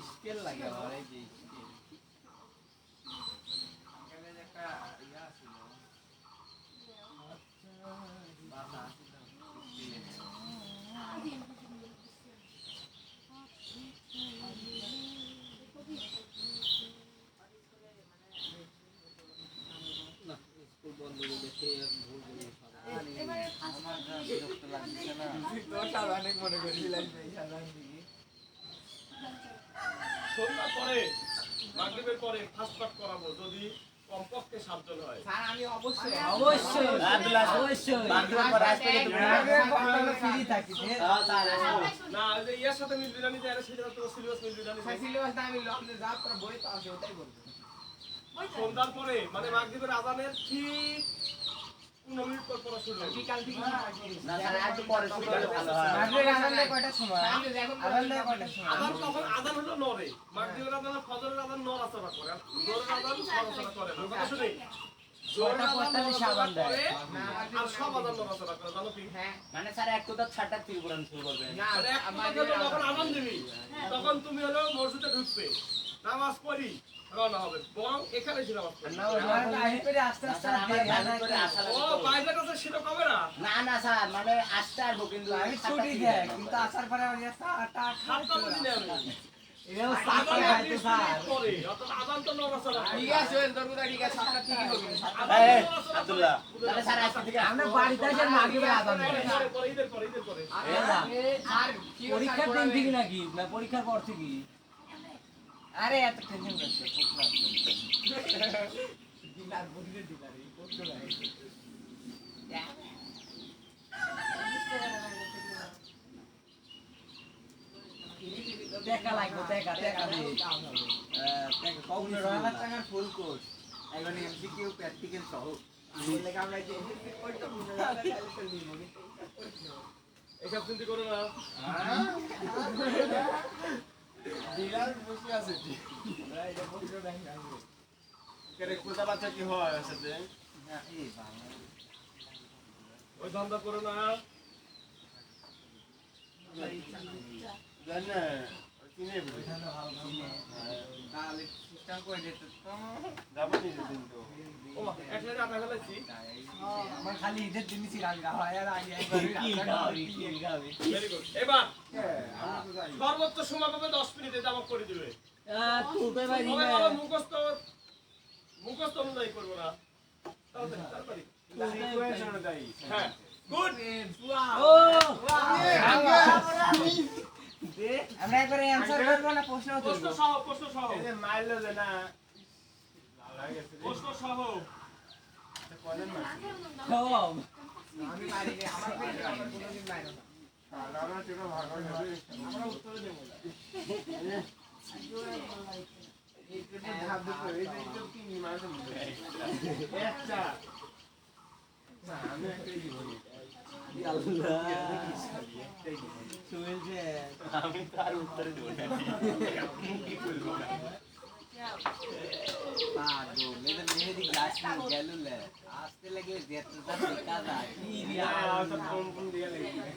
স্কেল লাগে আমার এই যে সন্ধ্যার পরে মাগরিবের পরে ফাস্ট পাঠ করাবো যদি কমপক্ষে 7 জন হয় আমি অবশ্যই ফ্রি থাকি না ওই যে ইয়ার সাথে মিল বিরানি দেয় সেটা তো সিলেবাস মিল বিরানি সিলেবাস আমি আপনি যা করে বই তো আছে ওটাই বলবো সন্ধ্যার পরে মানে মাগরিবের আজানের ঠিক 15 মিনিট পর পড়া শুরু হবে বিকাল থেকে না স্যার একটু পরে শুরু হলে ভালো হয় মাগরিব আজান দেয় কয়টার সময় আজান দেয় কয়টার সময় আজান তখন আজান হলো নরে মাগরিবের আজান আর ফজরের আজান নড়াচড়া করে আর জোরের আজান নড়াচড়া করে না কথা শুনি জোরের আজান নড়াচড়া করে আর সব আজান নড়াচড়া করে জানো কি হ্যাঁ মানে স্যার এক কথা 6টা থেকে পড়ানো শুরু করবেন না আর এক কথা হলো যখন আজান দিবি তখন তুমি হলো মসজিদে ঢুকবে নামাজ পড়ি রওনা হবে, বরং এখানে এসে নামাজ পড়ি। আস্তে আস্তে আমার বাড়ি করে আসা ও লাগবে তো। বাইরের কাছে সেটা কবে না? না না স্যার, মানে আসতে আসবো কিন্তু আমি সাতটার ছুটি দিকে দেয় যাবো। কিন্তু আসার পরে আমি সাতটা সাতটা বুঝি না আমি। এও আজান সাতটা খাইতে 20 স্যার মিনিট পরে, অর্থাৎ আজান তো নড়াচড়া করে। ঠিক আছে ওই তোর কথা ঠিক আছে সাতটা ঠিকই হবে আজান এই, তো নড়াচড়া করে। আব্দুল্লাহ, তাহলে স্যার আজকে থেকে আমরা বাড়িতে এসে মাগরিবের আজান পরে, দেই পরে, পরে, ঈদের পরে, ঈদের পরে। আর কি পরীক্ষার দিন থেকে নাকি না পরীক্ষার পর থেকে? আরে এত টেনশন করছে টাকা লাগবে টাকা টাকা দিয়ে টাকা কম 15,000 টাকার ফুল কোর্স এখন এমসিকিউ প্র্যাকটিক্যাল সহ বললে আমরা যে করতে 15,000 টাকা তো নিব এসব চিন্তা করো না। ডিলার বসে আছে কেরে কোথা বাচ্চা কি হয় সাথে না এই বাবা ওই ধান্দা করো না। জানে কিনে বলি তাহলে সিস্টেম করে দিত তো যাবো নি দিন তো ও, এক লাইনে আটা ফেলেছি। আমার খালি ঈদের দিনই ছিল আমি আর আগে একবার Very good. এবার আমরা তো যাই সর্বোচ্চ সময় পাবে 10 মিনিটে জামা করে দিবে। তুলতে পারি তবে বলো মুখস্থ অনুযায়ী করবো না। তাড়াতাড়ি। সিচুয়েশনে যাই হ্যাঁ, গুড। ও আমরা একবারে অ্যানসার করব না প্রশ্ন প্রশ্ন তুলব? সহ, প্রশ্ন সহ, এই যে মাইলো যে না লাগে গেছে প্রশ্ন সহ। কয়জন মারছে সব আমি বাইরে গিয়ে আমার পেট আমার কোনোদিন বাইরে না আমরা ছোট ভাগ হয়ে যাবে আমরা উত্তরে দেবো। এই যে ধাপ দিতে এই যে একটু কি মারছে একটা আমি একটাই দিব চলছে আমি তো আর উত্তরে দেবো না। কি করবো না। পাগো মেয়েদের মেহেদি গ্লাস নিয়ে গেলুলে আসতে লাগলে যেতটা কাদা কি দিয়া সব কোন কোন দিয়ে লাগবে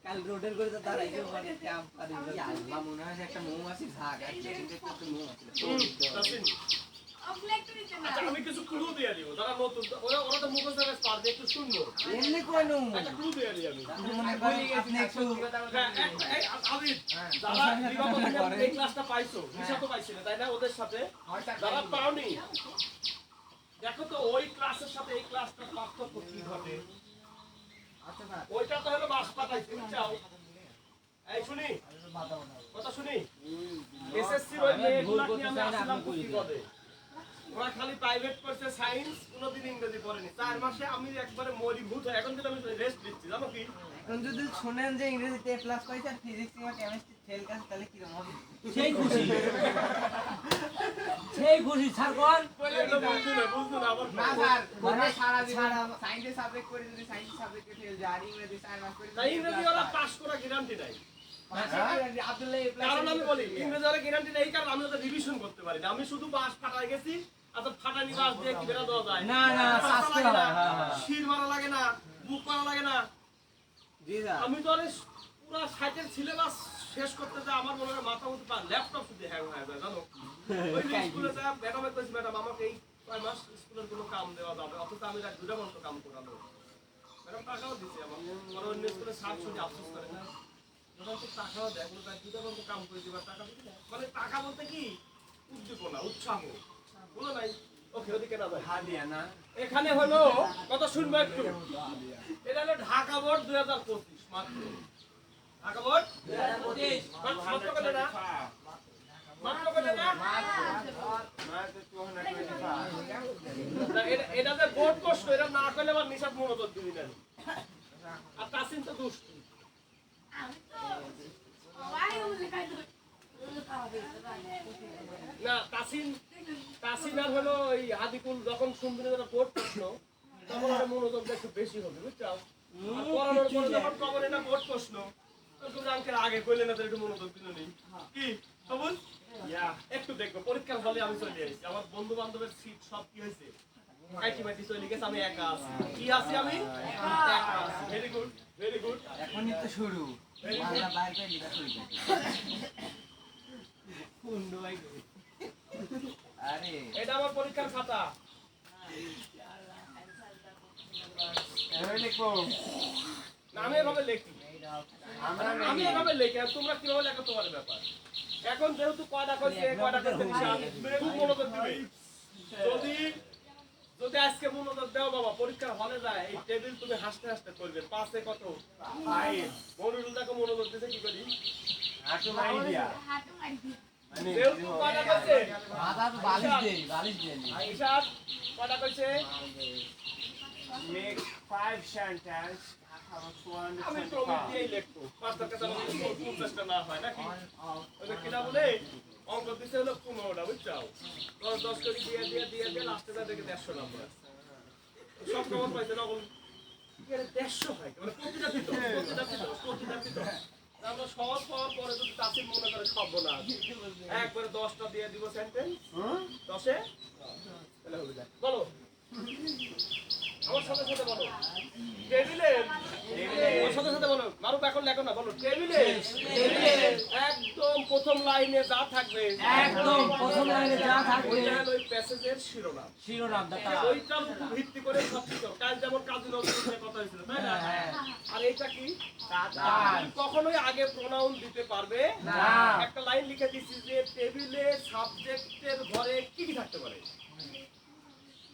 কাল রোডের করে তো দাঁড়াইছে মানে ক্যাম্প পারি আল্লাহ মনে হয় যে একটা মৌমাছির ঝাঁক আছে কিন্তু একটা মৌমাছি তাসিন, আচ্ছা, আমি কিছু ক্লু দিয়ে দিব। যারা নতুন, ওরা তো মুখস্থ করে পারবে, একটু শুনবো। এমনি কইনু একটা ক্লু দিয়ে দিই আমি। মনে করি আপনি একটু হ্যাঁ, এই আবিদ, যারা বিগত দিনে এই ক্লাসটা পাইছো, নিশা তো পাইছিলে, তাই না? ওদের সাথে যারা পাওনি, দেখো তো ওই ক্লাসের সাথে এই ক্লাসটার পার্থক্য কি ঘটে। ওইটা তো হলো বাস পাঠাইছে, বুঝছাও? এই শুনি, কথা শুনি। এসএসসির ওই মেয়েগুলা কি আমি আসলাম কি করে? ওরা খালি প্রাইভেট করছে সায়েন্স, কোনোদিন ইংরেজি পড়েনি। 4 মাসে আমি একবারে মরিভূত হয়ে, এখন কিন্তু আমি রেস্ট দিচ্ছি, জানো কি? এখন যদি শুনেন যে ইংরেজিতে এ প্লাস পাইছে আর ফিজিক্স কিংবা কেমিস্ট্রি ফেল কাছে তাহলে কি রকম হবে? সেই খুশি সেই খুশি ছাড়কন এটা বুঝতো না, আবার না স্যার মানে সারা দিন সারা সায়েন্সের সাবজেক্ট করে যদি সায়েন্স সাবজেক্টে ফেল যায় আর ইংরেজি 4 মাস করে তাই ইংরেজি ওরা পাস করা গ্যারান্টি নাই। আব্দুল্লাহ এ প্লাস কারণ আমি বলি ইংরেজি ওরা গ্যারান্টি নেই, কারণ আমি ওদের রিভিশন করতে পারি না। আমি শুধু বাস ফাটাই গেছি, আচ্ছা ফাটানি বাস দিয়ে কি বেরা দেওয়া যায়? না, না, শাস্তি হয়, হ্যাঁ, হ্যাঁ। শির মারা লাগে না, বুক মারা লাগে না। জি স্যার আমি তো আরে পুরো সাইটের সিলেবাস শেষ করতে যা আমার মনে হয় মাথা মতো ল্যাপটপ শুধু হ্যাং হয়ে যায়, জানো? ওই যে স্কুলে যা ম্যাডামে কইছি, ম্যাডাম আমাকে এই 6 মাস স্কুলের কোনো কাম দেওয়া যাবে, অথচ আমি রাত 2টা পর্যন্ত কাম করালো। ম্যাডাম টাকাও দিছে আমার, পরে অন্য স্কুলে স্যার শুনে আফসোস করে না। ম্যাডাম তো টাকাও দেয়, বলে তাই 2টা পর্যন্ত কাম করে দিবার টাকা দিতে দেয়। মানে টাকা বলতে কি উদ্দীপনা, উৎসাহ, বুঝো নাই? ওকে ওদিকে না যায়। হাদিয়া না এখানে হলো কথা শুনবো একটু। এটা হলো ঢাকা বোর্ড 2025 মাত্র। ঢাকা বোর্ড 2025 মাত্র কত না? মাত্র কত না? মাত্র 225 না, এটা যে বোর্ড প্রশ্ন, এটা না করলে আবার নিশাত মনোযোগ দিবি না। আর তাসিন তো দুষ্টু। না তাসিন আর হলো ওই হাদিকুল যখন শুনবে না বোর্ড প্রশ্ন, তখন আর মনোযোগটা একটু বেশি হবে, বুঝছো? আর পড়ানোর পরে যখন কবরে না বোর্ড প্রশ্ন, তখন আঙ্কেল আগে কইলে না তো একটু মনোযোগ দিল নেই। কি সবুজ? একটু দেখবো পরীক্ষার হলে আমি চলে এসেছি, আমার বন্ধু বান্ধবের সিট সব কি হয়েছে, আইটি মাইটি চলে গেছে, আমি একা আছি। কি আছি আমি? একা আছি। Very good, very good. এখনই তো শুরু বাংলা বাইরে লিখা শুরু করতে আরে এটা আমার পরীক্ষার খাতা। এভাবে লিখবো না, আমি এভাবে লিখি। আমি এভাবে লিখি, আর তোমরা কিভাবে লেখো তোমার ব্যাপার। এখন যেহেতু কয়টা করছে হিসাব, খুব মনোযোগ দিবে। যদি যদি আজকে মনোযোগ দাও বাবা, পরীক্ষার হলে যায় এই টেবিল তুমি হাসতে হাসতে করবে। পাঁচে কত? 5। মনিরুল দেখো মনোযোগ দিতে কি করি? হাঁটু মারি দিয়া যেহেতু কয়টা করছে মাথা তো বালিশ দে হিসাব, কয়টা করছে? make 5 sentence আমি প্রমিট দিয়েই লিখবো। 5 টাকা দাম 50টা না হয় নাকি? ওই যে কিনা বলে অঙ্ক দিতে হলো 15টা, বুঝছো? 10 করে দিয়ে লাস্টে যা দেখে 150 নাম্বার। সব কেমন পাইছে না বল? এর 150 হয়। মানে প্রতিটা দিত। আমরা সহজ পাওয়ার পরে যদি তাসির মনে করে খাবো না। একবারে 10টা দিয়ে দিব সেন্টেন্স। 10 এ তাহলে হবে না। বলো। আমার সাথে সাথে বলো। টেবিলে ওর সাথে সাথে বলো। মারুফ এখন লেখো না, বলো। টেবিলে একদম প্রথম লাইনে যা থাকবে, একদম প্রথম লাইনে যা থাকবে ওইটা হলো ওই প্যাসেজের শিরোনাম। শিরোনাম দাতা ওইটার উপর ভিত্তি করে সব কিছু। কাল যেমন কাজী নজরুলের কথা হয়েছিল, তাই না? আর এইটা কি? তুমি কখনোই আগে প্রোনাউন দিতে পারবে না। একটা লাইন লিখে দিচ্ছি যে টেবিলে সাবজেক্টের ঘরে কি কি থাকতে পারে।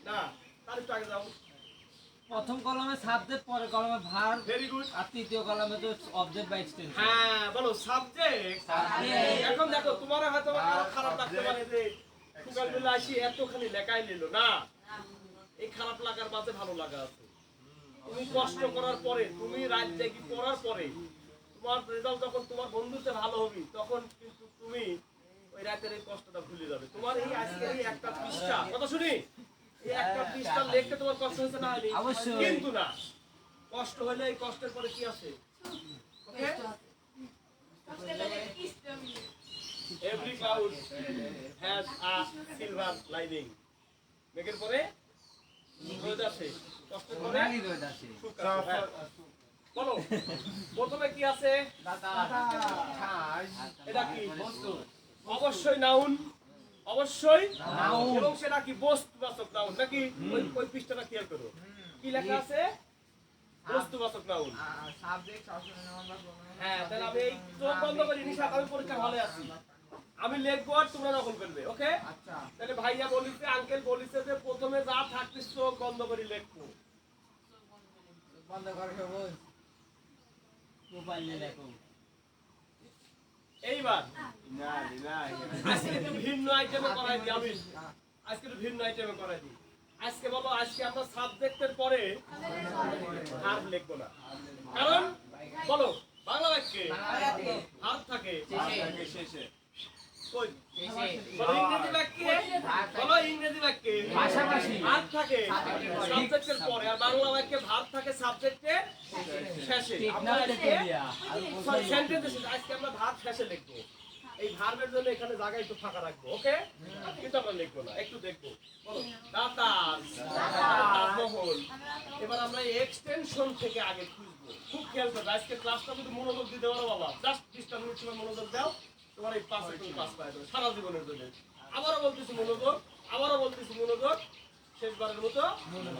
না, তার একটু আগে যাও। প্রথম কলমে সাবজেক্ট, পরের কলমে ভার্ব, ভেরি গুড। আর তৃতীয় কলমে তো অবজেক্ট বা এক্সটেনশন। হ্যাঁ, বলো সাবজেক্ট। এখন দেখো তোমার হয়তো আরো খারাপ লাগতে পারে যে সুগার মিলে আসি এতখানি লেখাই নিল না। এই খারাপ লাগার মাঝে ভালো লাগা আছে। তুমি কষ্ট করার পরে, তুমি রাত জেগে পড়ার পরে, তোমার রেজাল্ট যখন তোমার বন্ধুতে ভালো হবে, তখন কিন্তু তুমি ওই রাতের এই কষ্টটা ভুলে যাবে। তোমার এই আজকের এই একটা পৃষ্ঠা, কথা শুনি, এই একটা পৃষ্ঠা লিখতে তোমার কষ্ট হয়েছে না হয়নি? অবশ্যই। কিন্তু না, কষ্ট হলে এই কষ্টের পরে কি আছে? ওকে? Every cloud has a silver lining. মেঘের পরে রোদ আছে, কষ্টের পরে সুখ আছে। হ্যাঁ। বলো, প্রথমে কি আছে? এটা কি? অবশ্যই নাউন, অবশ্যই নাউন, এবং সেটা কি? বস্তুবাচক নাউন নাকি? ওই পৃষ্ঠাটা খেয়াল করো, কি লেখা আছে? বস্তুবাচক নাউন। হ্যাঁ, তাহলে আমি এই চোখ বন্ধ করি, নিশা আমি পরীক্ষার হলে আছি, আমি লিখবো আর তোমরা নকল করবে। ওকে? তাহলে ভাইয়া বলিছে, আঙ্কেল বলিছে যে প্রথমে যা থাকবে চোখ বন্ধ করে লিখবো। মোবাইলে লেখো। এইবার না না আজকে একটু ভিন্ন আইটেমে করাই দিই। আমি আজকে একটু ভিন্ন আইটেমে করাই দিই। আজকে বলো, আজকে আমরা সাবজেক্টের পরে ভার্ব লিখবো না। কারণ বলো, বাংলা বাক্যে ভার্ব থাকে শেষে কই? বলো ইংরেজি বাক্যে, বলো ইংরেজি বাক্যে পাশাপাশি ভার্ব থাকে সাবজেক্টের পরে, আর বাংলা বাক্যে ভার্ব থাকে সাবজেক্টের শেষে। আমরা আজকে সেন্টেন্সে আজকে আমরা ভার্ব শেষে লিখবো। এই ভার্বের জন্য এখানে জায়গা একটু ফাঁকা রাখবো। ওকে? কিন্তু আমরা লিখবো না, একটু দেখবো। বলো দাতাস, তাজমহল। এবার আমরা এক্সটেনশন থেকে আগে খুঁজবো। খুব খেয়াল করবে, আজকে ক্লাসটা যদি মনোযোগ দিতে পারো বাবা, জাস্ট 20টা মিনিট সময় মনোযোগ দাও, তোমার এই পাঁচে তুমি পাস পাই যাবে সারা জীবনের জন্য। আবারও বলতেছি মনোযোগ, আবারও বলতেছি মনোযোগ, শেষবারের মতো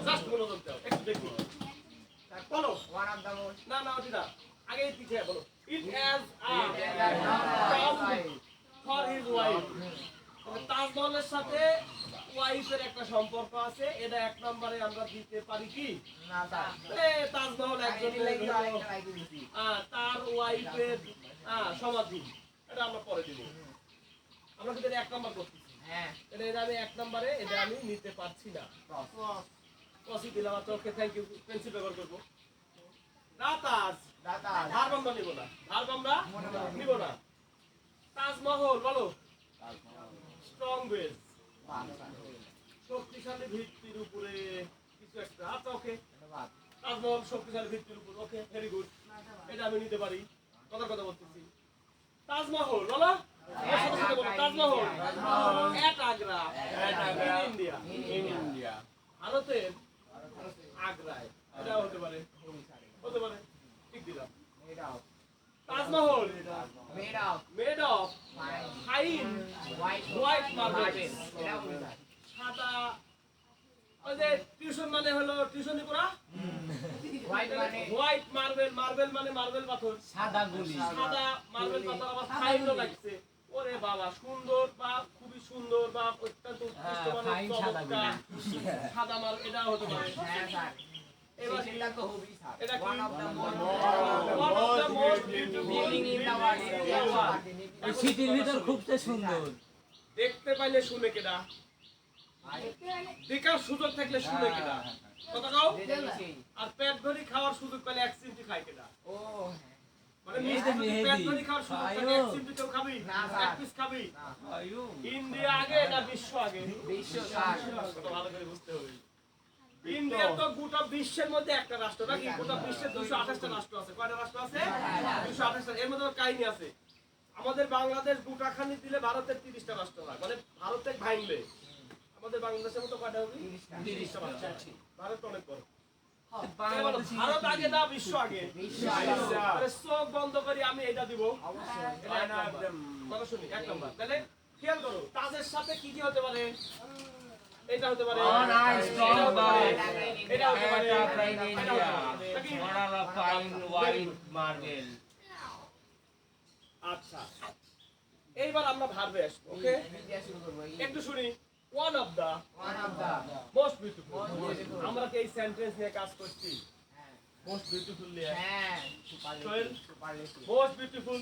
জাস্ট মনোযোগ দাও, একটু দেখি। বলো না না ওটি না, আগে পিছিয়ে বলো। It has a for his wife. তাজমহলের সাথে ওয়াইফের একটা সম্পর্ক আছে, এটা এক নম্বরে আমরা দিতে পারি কি? তাজমহল একজন তার ওয়াইফের সমাধি, এটা আমরা পরে দিব। আমরা কিন্তু এক নম্বর করতেছি, এটা আমি এক নম্বরে, এটা আমি নিতে পারছি না। কসি দিলাম, ওকে থ্যাংক ইউ, পেন্সিল ব্যবহার করবো। দাতাস, ভার্ব আমরা নিব না, ভার্ব আমরা নিব না। তাজমহল বলো, স্ট্রং বেস, শক্তিশালী ভিত্তির উপরে কিছু একটা। আচ্ছা ওকে, তাজমহল শক্তিশালী ভিত্তির উপর, ওকে ভেরি গুড, এটা আমি নিতে পারি। কথার কথা বলতেছি। তাজমহল বলো, এর সাথে সাথে বলো তাজমহল এট আগ্রা, ইন ইন্ডিয়া, ভারতের আগ্রায়, এটা হতে পারে, হতে পারে, ঠিক দিলাম। Taj Mahal made of fine marble সাদা ওই যে টিউশন মানে হলো টিউশনি করা হোয়াইট মার্বেল মার্বেল মানে মার্বেল পাথর সাদা গুলি সাদা মার্বেল পাথর আবার ফাইনও লাগছে ওরে বাবা সুন্দর বা খুবই সুন্দর বা অত্যন্ত উৎকৃষ্ট মানের ফাইন সাদা চমৎকার সাদা মাল এটা হতে পারে এবার এটা কি one of the most beautiful building in the world এই সিটির ভিতর খুব তো সুন্দর দেখতে পাইলে শুনে কেডা দেখার সুযোগ থাকলে শুনে কেডা কথা কও আর পেট ভরি খাওয়ার সুযোগ পেলে এক চিমটি খায় কেডা মানে মিষ্টি পেট ভরি খাওয়ার সুযোগ থাকলে এক চিমটি কেউ খাবি এক পিস খাবি ইন্ডিয়া আগে না বিশ্ব আগে কথা ভালো করে বুঝতে হবে ইন্ডিয়া তো গোটা বিশ্বের মধ্যে একটা রাষ্ট্র নাকি গোটা বিশ্বের 228টা রাষ্ট্র আছে কয়টা রাষ্ট্র আছে 228টা এর মধ্যে কাহিনী আছে আমাদের বাংলাদেশ গোটাখানি দিলে ভারতের 30টা রাষ্ট্র হয় মানে ভারতে ভাঙলে আমাদের বাংলাদেশের মতো কয়টা হবে 30টা রাষ্ট্র ভারত অনেক বড় ভারত আগে না বিশ্ব আগে আরে চোখ বন্ধ করি আমি এটা দিব কথা শুনি এক নম্বর তাহলে খেয়াল করো তাজের সাথে কি কি হতে পারে এটা হতে পারে এটা হতে পারে মার্বেল আচ্ছা এইবার আমরা ভার্বে আসবো ওকে একটু শুনি one of the most beautiful আমরা কি এই সেন্টেন্স নিয়ে কাজ করছি most beautiful নিয়ে most beautiful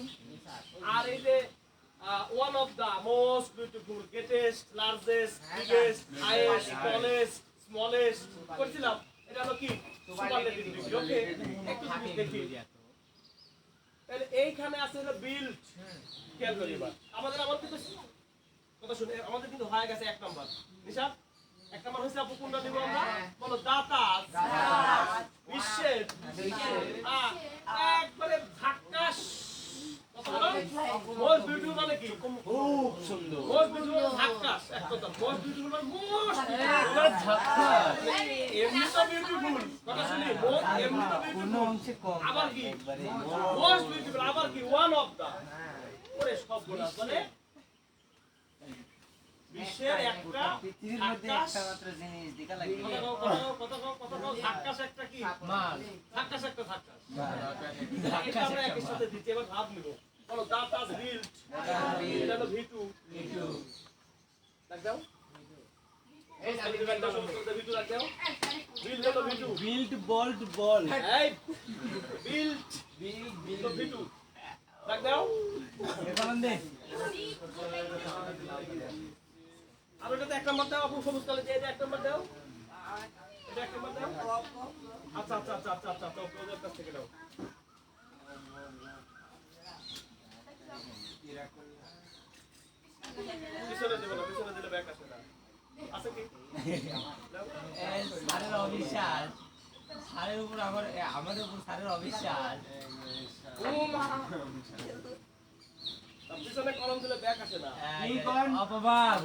আর এই যে one of the most beautiful greatest largest biggest highest tallest smallest করছিলাম এটা হলো কি সুপারলেটিভ ডিগ্রি ওকে একটু জিনিস দেখি তাহলে এইখানে আছে হলো বিল্ড খেয়াল করি এবার আমাদের কিন্তু কথা শুনে আমাদের কিন্তু হয়ে গেছে এক নাম্বার নিশাদ এক নাম্বার হইছে আপু কোনটা দিব আমরা বলো দাতা বিশ্বের একবারে ধাক্কাস কথা বলো মোস্ট বিউটিফুল মানে কি খুব সুন্দর মোস্ট বিউটিফুল ধাক্কাস এক কথা মোস্ট বিউটিফুল মানে মোস্ট ধাক্কাস এমনি তো বিউটিফুল কথা শুনি এমনি তো বিউটিফুল আবার কি মোস্ট বিউটিফুল আবার কি ওয়ান অফ দা ওরে সব বলা মানে বিশ্বের একটা পৃথিবীর মধ্যে একটা মাত্র জিনিস দেখা লাগে কত ধাক্কাস একটা কি মাল ধাক্কাস একটা ধাক্কাস এটা আমরা একই সাথে দিচ্ছি এবার ভাব নিব বলো দাতাস বিল্ড এটা হলো ভিটু লাগ দাও এই সাইডে শব্দটা ভিটু লাগ দাও বিল্ড হলো ভিটু বিল্ড বোল্ট বল এই বিল্ড তো ভিটু লাগ দাও এখন দে আর ওটাতে এক নম্বর দাও আপু সবুজ কালে যে এক নম্বর দাও এটা এক নম্বর দাও আচ্ছা তো ওদের কাছ থেকে দাও পিছনে দেবো না পিছনে দিলে ব্যাক আসে না আছে কি স্যারের অবিশ্বাস স্যারের উপর আমাদের উপর স্যারের অবিশ্বাস পিছনে কলম দিলে ব্যাক আসে না অপবাদ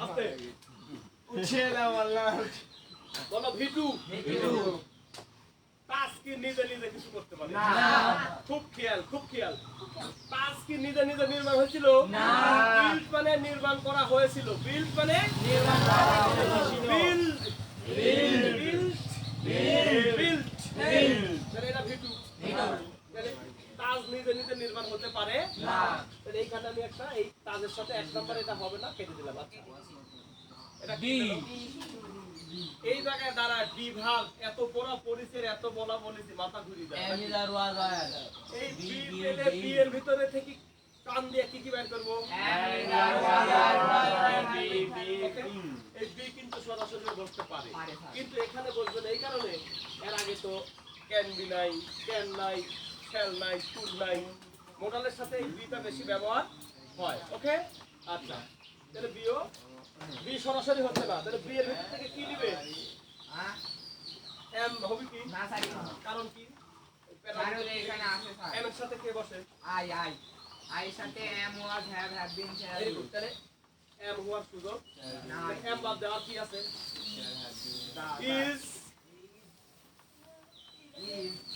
আস্তে বলো ভিটু তাস কি নিজে নিজে কিছু করতে পারে না খুব খেয়াল তাস কি নিজে নিজে নির্মাণ হয়েছিল না বিল্ড মানে নির্মাণ করা হয়েছিল বিল্ড মানে নির্মাণ করা হয়েছিল বিল্ড তাহলে এটা ভিটু তাহলে তাজ নিজে নিজে নির্মাণ হতে পারে না তাহলে এইখানে আমি একটা এই তাজের সাথে এক নাম্বার এটা হবে না কেটে দিলাম আচ্ছা এটা কি এই জায়গায় দ্বারা বিভাগ এত পড়া পরিচয় এত বলা বলেছি মাথা ঘুরি যায় এই বি এর ভিতরে থেকে কান দিয়ে কি বের করব এই বি কিন্তু সরাসরি বসতে পারে কিন্তু এখানে বসবে না এই কারণে এর আগে তো ক্যান বি নাই ক্যান নাই শ্যাল নাই শুড নাই মোডালের সাথে এই বিটা বেশি ব্যবহার হয় ওকে আচ্ছা তাহলে বিও বি সরাসরি হচ্ছে না তাহলে বি এর ভিতর থেকে কি দিবে এম হবে কি না স্যার কারণ কি কারণ এখানে আছে স্যার এম এর সাথে কে বসে আই সাথে এম ওয়াজ হ্যাভ বিন তাহলে এম হওয়ার সুযোগ না এম বাদ দেওয়ার কি আছে ইজ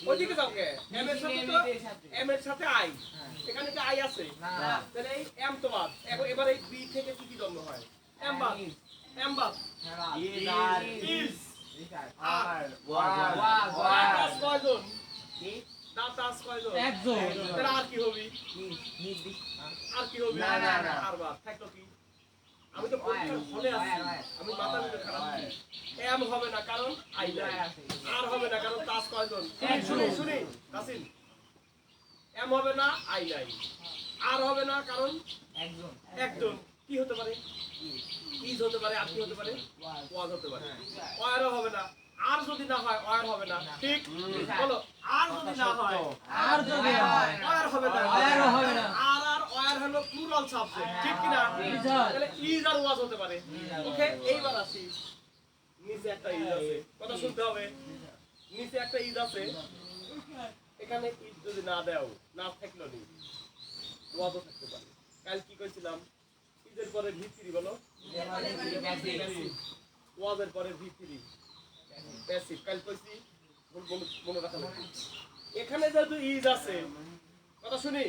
ওই ওইদিকে যাও কে? M এর সাথে তো M এর সাথে I। এখানে কি I আছে? তাহলে এই M তো বাদ। এবার এই B থেকে কি জন্ম হয়? M বাদ। M বাদ। Is আর দাঁতাস কয়জন? দাঁতাস কয়জন? একজন। তাহলে আর কি হবি? আর কি হবি? না। আর বাদ। থাকলো কি? আমি তো পরীক্ষার হলে আছি। আমি মাথা মুখে খারাপ কি? M হবে না কারণ I নাই। আর হবে না কারণ তাস কয়জন? শুনি কাসিম। M হবে না I নাই। আর হবে না কারণ একজন। কি হতে পারে? ইজ হতে পারে, আর কি হতে পারে? ওয়াজ হতে পারে। ওয়ারও হবে না। আর যদি না হয় ওয়ার হবে না। ঠিক? বলো আর যদি না হয় আর যদি হয় ওয়ার হবে না। ওয়ারও হবে না। আর ওয়ার হলো প্লুরাল সাবজেক্ট। ঠিক কি না? তাহলে ইজ আর ওয়াজ হতে পারে। ওকে, এইবার আসি। নিচে একটা ইজ আছে। কথা শুনতে হবে। নিচে একটা ইজ আছে। এখানে ইজ যদি না দাও, না থাকলো নি। ওয়াজও থাকতে পারে। কাল কি কইছিলাম? ইজের পরে ভিত্তি বলো। ওয়াজের পরে ভিত্তি। প্যাসিভ কাল কইছি মনে রাখা লাগবে। এখানে যেহেতু ইজ আছে, কথা শুনি,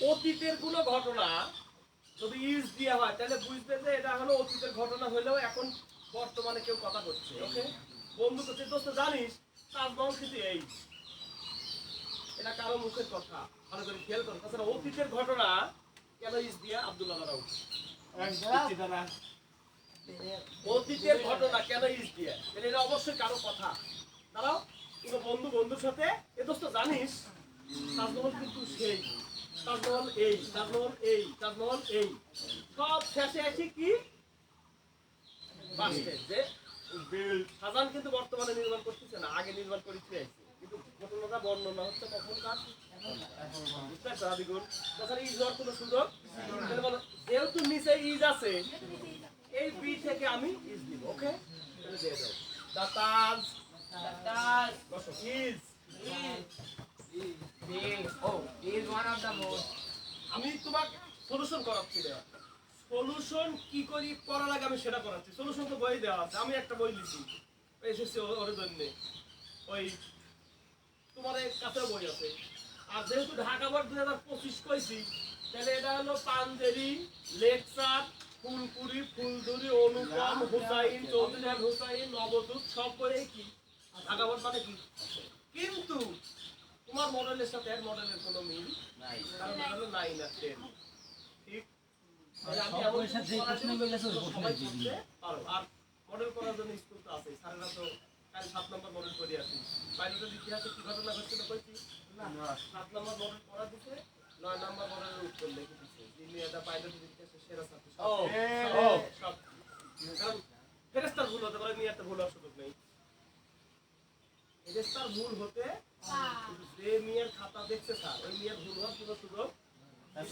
অতীতের কোনো ঘটনা যদি ইজ দেওয়া হয় তাহলে বুঝবে যে এটা হলো অতীতের ঘটনা হলেও এখন বর্তমানে কেউ কথা বলছে। ওকে, বন্ধু তো তুই দোস্ত জানিস তাজমহল কিন্তু এই, এটা কারো মুখের কথা, ভালো করে খেয়াল করো। তাছাড়া অতীতের ঘটনা কেন ইজ দিয়া আব্দুল্লাহ রাও, অতীতের ঘটনা কেন ইজ দিয়া, এটা অবশ্যই কারো কথা। দাঁড়াও, কোনো বন্ধুর সাথে এ দোস্ত জানিস তাজমহল কিন্তু সেই, তাজমহল এই, তাজমহল এই, তাজমহল এই, সব শেষে আছে কি বাস্টেড যে শাহজাহান কিন্তু বর্তমানে নির্মাণ করতেছে না, আগে নির্মাণ করেছে কিন্তু ঘটনাটা বর্ণনা হচ্ছে কখন কার, বুঝতে পারছো আদিগুণ? তাছাড়া ইজ হওয়ার কোনো সুযোগ তাহলে বলো, যেহেতু নিচে ইজ আছে এই বি থেকে আমি ইজ দিব। ওকে, তাহলে দিয়ে দাও দাতাজ বসো ইজ। আমি তোমাকে সলিউশন করাচ্ছি রে, সলিউশন কি করি করার আগে আমি সেটা করাচ্ছি। সলিউশন তো বই দেওয়া আছে, আমি একটা বই লিখি এসেছি ওর জন্য, ওই তোমার কাছে বই আছে। আর যেহেতু ঢাকা বোর্ড 2025 কইছি, তাহলে এটা হলো পাঞ্জেরি, লেকচার, ফুলপুরি, ফুলধুরি, অনুপম, হুসাইন, চৌধুরী হুসাইন, নবদূত সব করে কি ঢাকা বোর্ড মানে কি। কিন্তু তোমার মডেলের সাথে এর মডেলের কোনো মিল নাই। কারণ এটা হলো 9 আর 10। ঠিক? তাহলে আমি সব এমন বইয়ের সাথে যে প্রশ্ন করলে তো ওই প্রশ্ন সবাই দিবি। করতে পারো। আর মডেল করার জন্য স্কুল তো আছে, স্যারেরা তো কাল 7 নম্বর মডেল করে আসি। পাইলটের ইতিহাসে কি ঘটনা ঘটছিল কইছি না, 7 নম্বর মডেল করা দিতে 9 নম্বর মডেলের উত্তর লিখে দিতে, যিনি এটা পাইলটের ইতিহাসে সেরা ছাত্র। সব কারণ ফেরেশতার ভুল হতে পারে, নিয়ে একটা ভুল হওয়ার সুযোগ নেই। ফেরেশতার ভুল হতে কিন্তু যে মেয়ের খাতা দেখছে স্যার, ওই মেয়ের ভুল হওয়ার কোনো সুযোগ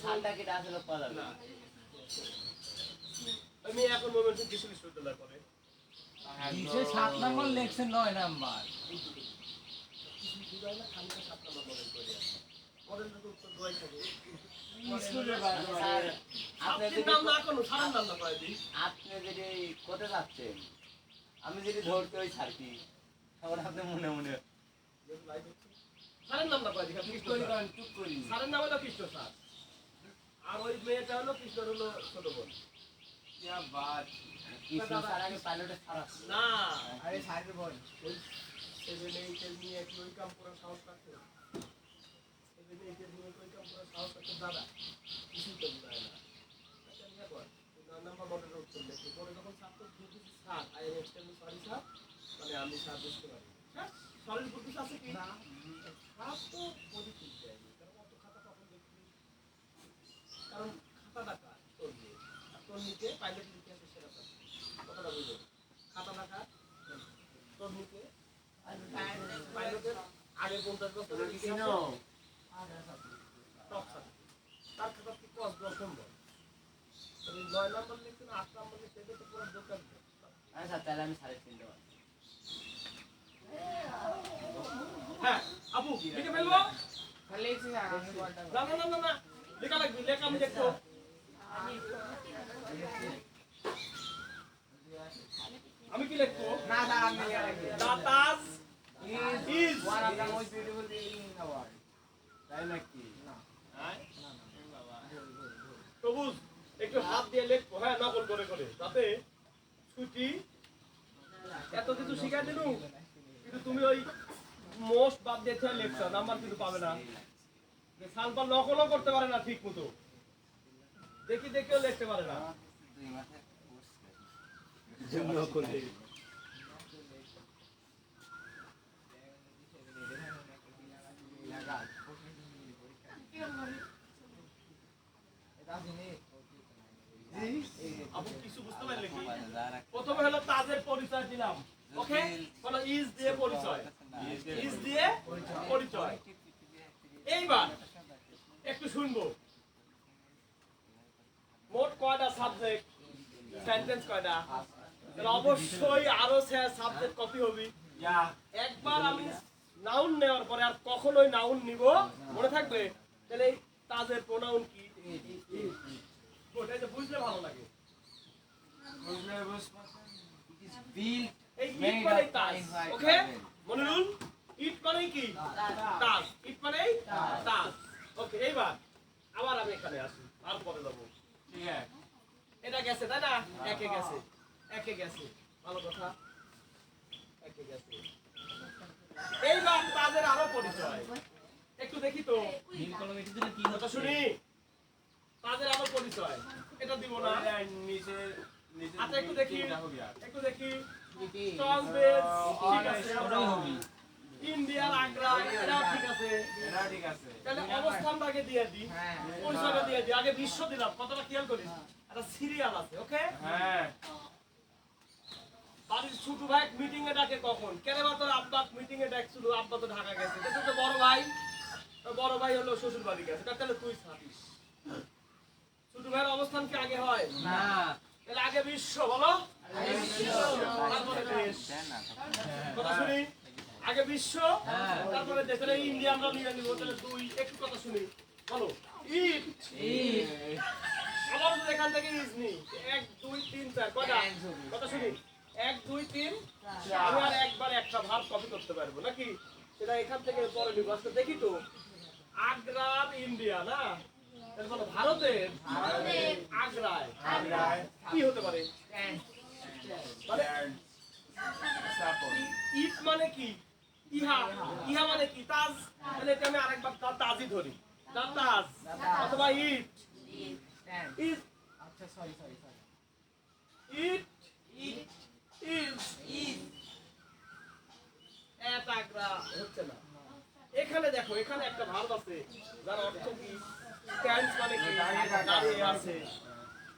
সালটা কেটে আসলে পাওয়া যাবে না। ওই মেয়ে এখন ময়মনসিংহ কৃষি বিশ্ববিদ্যালয় পড়ে। দিছে 7 নাম্বার লেখছে 9 নাম্বার। আপনি যদি কোথায় যাচ্ছেন, আমি যদি ধরতে ওই ছাড়কি তখন আপনি মনে মনে আর ওই মেয়েটা হলো কৃষ্ণর হলো ছোট বোন। কৃষ্ণ ছাড়া আগে পাইলটের ছাড়া না আরে সাইডে বল ওই 7-8 নিয়ে একটু ওই কাম করার সাহস রাখে, 7-8 নিয়ে ওই কাম করার সাহস রাখে দাদা, কিছুই তো বুঝায় না। আচ্ছা নিয়ে কর, 9 নাম্বার মডেলের উত্তর দেখি, পরে যখন ছাত্র বুঝেছি sir I am extremely sorry sir, মানে আমি স্যার বুঝতে পারি হ্যাঁ সরি বুঝতে আছে কি না খারাপ তো পজিটিভ দেয়নি, কারণ অত খাতা কখন দেখবি, কারণ খাতা টাকা তোর দিয়ে আর তোর নিচে পাইলটের ইতিহাসে সেরা ছাত্র, কথাটা বুঝো, খাতা টাকা তোর নিচে পাইলটের আগে 50 বছরের ইতিহাসে টপ ছাত্র, তার খাতা কি কস দেওয়া সম্ভব? 9 নম্বর লিখছেন 8 নম্বর লিখছে, এটা তো পুরো দোকান। আচ্ছা তাহলে আমি সাড়ে চিনতে পারি। হ্যাঁ আপু লিখে ফেলবো? খালি এসে আমি বলটা না না না না না লেখা লাগবে, লেখা আমি দেখবো। আমি কি লিখবো? না স্যার আমি লিখে রাখি দাতাজ is তাই নাকি? সবুজ একটু হাত দিয়ে লেখবো, হ্যাঁ নকল করে করে, যাতে ছুটি এত কিছু শিখাই দিলু, কিন্তু তুমি ওই মোস্ট বাদ দিয়ে লেখছো, নাম্বার কিন্তু পাবে না। সালপা নকলও করতে পারে না ঠিক মতো, দেখি দেখেও লিখতে পারে না। আপু কিছু বুঝতে পারলে কি? প্রথমে হলো তাজের পরিচয় দিলাম, ওকে? বলো ইজ দিয়ে পরিচয়, ইজ দিয়ে পরিচয়। এইবার একটু শুনবো, মোট কয়টা সাবজেক্ট, সেন্টেন্স কয়টা? তাহলে অবশ্যই আরো সাবজেক্ট কপি হবে। একবার আমি নাউন নেওয়ার পরে আর কখনোই নাউন নিব, মনে থাকবে? তাহলে এই তাজের প্রোনাউন কি? ওটাই তো বুঝলে ভালো লাগে। এই ইট মানে তাজ, ওকে? মনিরুল, ইট মানে কি? তাজ। ইট মানে তাজ, ওকে? এইবার আবার আমি এখানে আসি, আর পরে যাবো। ঠিক আছে, এটা গেছে তাই না? একে গেছে, একে গেছে, ভালো কথা, একে গেছে। এইবার তাদের আরো পরিচয় একটু দেখি তো, নীল কলমে কি কি কথা শুনি। তাদের আরো পরিচয়, এটা দিব না। আচ্ছা একটু দেখি, একটু দেখি। স্ট্রং বেস, ঠিক আছে, ওটাই হবে। ইন্ডিয়ার আগ্রা, এটা ঠিক আছে। তাহলে অবস্থানটাকে দিয়ে দিই, পরিচয়টা দিয়ে দিই। আগে বিশ্ব দিলাম, কতটা খেয়াল করিস? একটা সিরিয়াল আছে, ওকে? বাড়ির ছোট ভাই মিটিং এ ডাকে কখন? কেন বা তোর আব্বা মিটিং এ ডাকছিল, আব্বা তো ঢাকা গেছে, তো বড় ভাই, বড় ভাই হলো শ্বশুর বাড়ি গেছে, তাহলে তুই থাকিস। ছোট ভাইয়ের অবস্থান কি আগে হয় না? তাহলে আগে বিশ্ব, বলো তারপরে দেশ। কথা শুনি, আগে বিশ্ব তারপরে দেশ। তাহলে ইন্ডিয়া আমরা নিয়ে নিব, তাহলে দুই। একটু কথা শুনি, বলো ইট। আবার যদি এখান থেকে ইজ নি, 1 2 3 4 কয়টা? কথা শুনি, 1 2 3 আমি আর একবার একটা ভাব কপি করতে পারবো নাকি? সেটা এখান থেকে পরে নিব। আজকে দেখি তো, আগ্রার ইন্ডিয়া না, তাহলে বলো ভারতের আগ্রায় কি হতে পারে? মানে ইট মানে কি? ইহা, ইহা মানে কি? তাজ। তাহলে এটা আমি আরেকবার তাজই ধরি, তাজ অথবা ইট। ইজ, আচ্ছা সরি ইট ইজ এট আগ্রা হচ্ছে না। এখানে দেখো, এখানে একটা ভার্ব আছে যার অর্থ কি? স্ট্যান্ডস মানে কি? দাঁড়িয়ে আছে,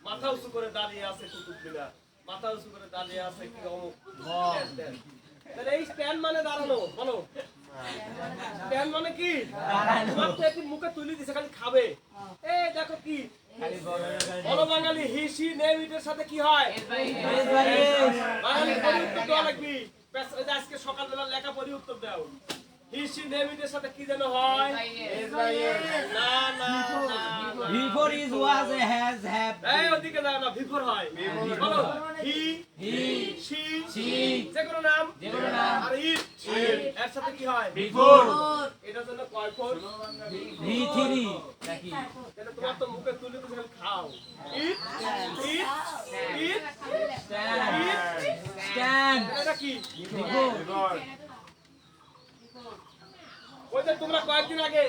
মাথা উঁচু করে দাঁড়িয়ে আছে কুতুব মিনার, মাথা উঁচু করে দাঁড়িয়ে আছে কি অমুক। তাহলে এই স্ট্যান্ড মানে দাঁড়ানো, বলো স্ট্যান্ড মানে কি? মাত্র একটু মুখে তুলে দিছে, খালি খাবে। এই দেখো কি বলো বাঙালি, হিসি নেম ইটের সাথে কি হয়? বাঙালি পরি উত্তর দেওয়া লাগবি। আজকে সকালবেলা লেখা পরি উত্তর দাও। হিসি নেম ইটের সাথে কি যেন হয়? না না না, before is was has have. এই ওদিকে যাও না, বিফোর হয়। বলো হি সি যে কোনো নাম, আর ইট এর সাথে কি হয়? বিফোর। এটার জন্য কয় ফোর? ভি থ্রি নাকি? তাহলে তোমার তো মুখে তুলে তো খালি খাও। ইট ইট ইট স্ট্যান্ড। এটা কি? বিফোর। ওই যে তোমরা কয়েকদিন আগে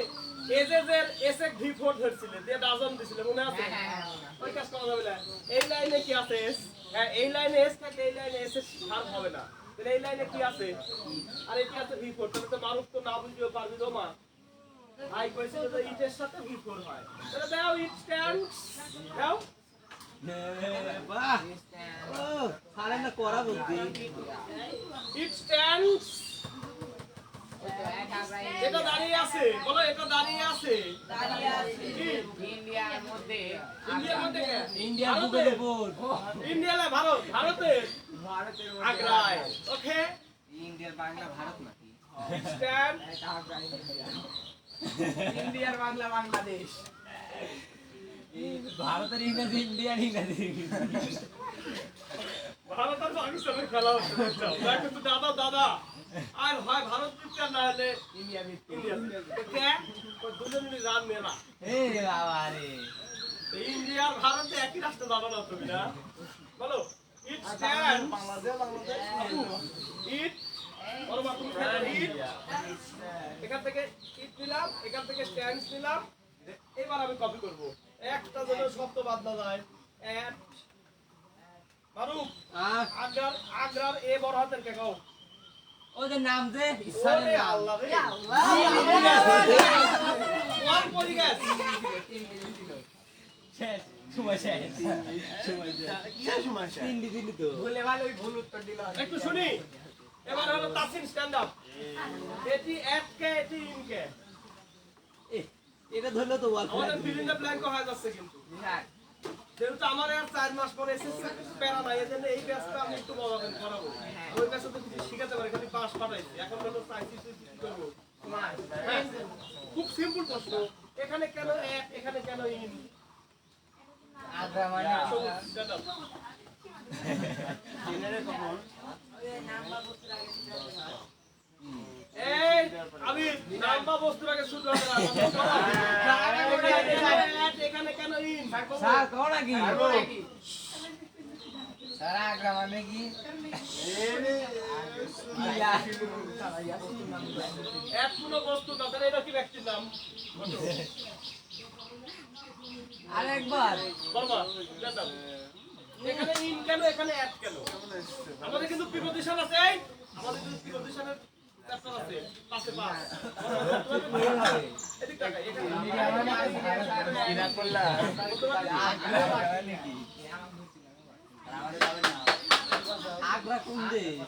এজেজের এসে ভি4 ধরছিলে, দিয়ে ডাজন দিছিলে, মনে আছে? ওই কাজ করা যাবে না। এই লাইনে কি আছে? এস। হ্যাঁ, এই লাইনে এস থাকে, এই লাইনে এস এর ভার্ব হবে না। তাহলে এই লাইনে কি আছে? আর এটি আছে ভি4। তাহলে তো মারুফ তো না বুঝিও পারবি তো মা। ভাই কইছিল যে ইটের সাথে ভি4 হয়। তাহলে দাও ইট স্ট্যান্ডস। দাও বাহ, ও সারা না করা বুদ্ধি। It stands. এটা দাঁড়িয়ে আছে, বলো এটা দাঁড়িয়ে আছে। কি? ইন্ডিয়ার মধ্যে ইন্ডিয়ার মধ্যে কে? ইন্ডিয়ার বুকের উপর। ইন্ডিয়া না, ভারত, ভারতের আগ্রায়, ওকে? ইন্ডিয়ার বাংলা ভারত নাকি? স্ট্যান্ড ইন্ডিয়ার বাংলা বাংলাদেশ। ভারতের ইংরেজি, ইন্ডিয়ার ইংরেজি। ভারত আর পাকিস্তানের খেলা হচ্ছে, দেখো তো দাদা দাদা আর হয় ভারত জিতবে আর না হলে ইন্ডিয়া জিতবে। কে? ওই দুজনেরই রান মেলা। এই রে বাবা রে ইন্ডিয়া আর ভারত একই রাষ্ট্র জানো না তুমি না? বলো ইট স্ট্যান্ড ইট বলো মা তুমি খেলো ইট এখান থেকে ইট নিলাম এখান থেকে স্ট্যান্ড নিলাম এবার আমি কপি করব একটা যেন শব্দ বাদ না যায় এট মারুফ আগ্রার এ বড় হাতের কে কও ওদের নাম যে ওরে আল্লাহ রে ওয়ান পড়ি গেছে শেষ সময় শেষ দিলি তো ভুলে ভালো ওই ভুল উত্তর দিল একটু শুনি এবার হলো তাসিন স্ট্যান্ড আপ এটি এট কে এটি ইন কে এটা ধরলে তো ওয়াল আমাদের বিভিন্ন প্ল্যান হয়ে যাচ্ছে কিন্তু যেহেতু আমার আর 4 মাস পরে এসএসসি প্যারা নাই এজন্য এই ব্যাচটা আমি একটু মজা করে করাবো ওই ব্যাচে তো কিছু শিখাতে পারে খালি পাস পাঠাইছি এখন হলো চাইছি কি করব হ্যাঁ, খুব সিম্পল প্রশ্ন এখানে কেন এক এখানে কেন ইন আগ্রা মানে এই আমি নাম্বার বস্তুর আগে শুরু হবে না এখানে কেন ইন স্যার কও নাকি স্যার আগ্রা মানে কি এক কোনো বস্তু না তাহলে এটা কি ব্যক্তির নাম আরেকবার বলবা জানতাম এখানে ইন কেন এখানে অ্যাড কেন আমাদের কিন্তু প্রিপজিশন আছে আমাদের কিন্তু প্রিপজিশনের চ্যাপ্টার আছে পাশে পাস এদিক টাকা এখানে কিনা করলা আগ্রা কোন দেশ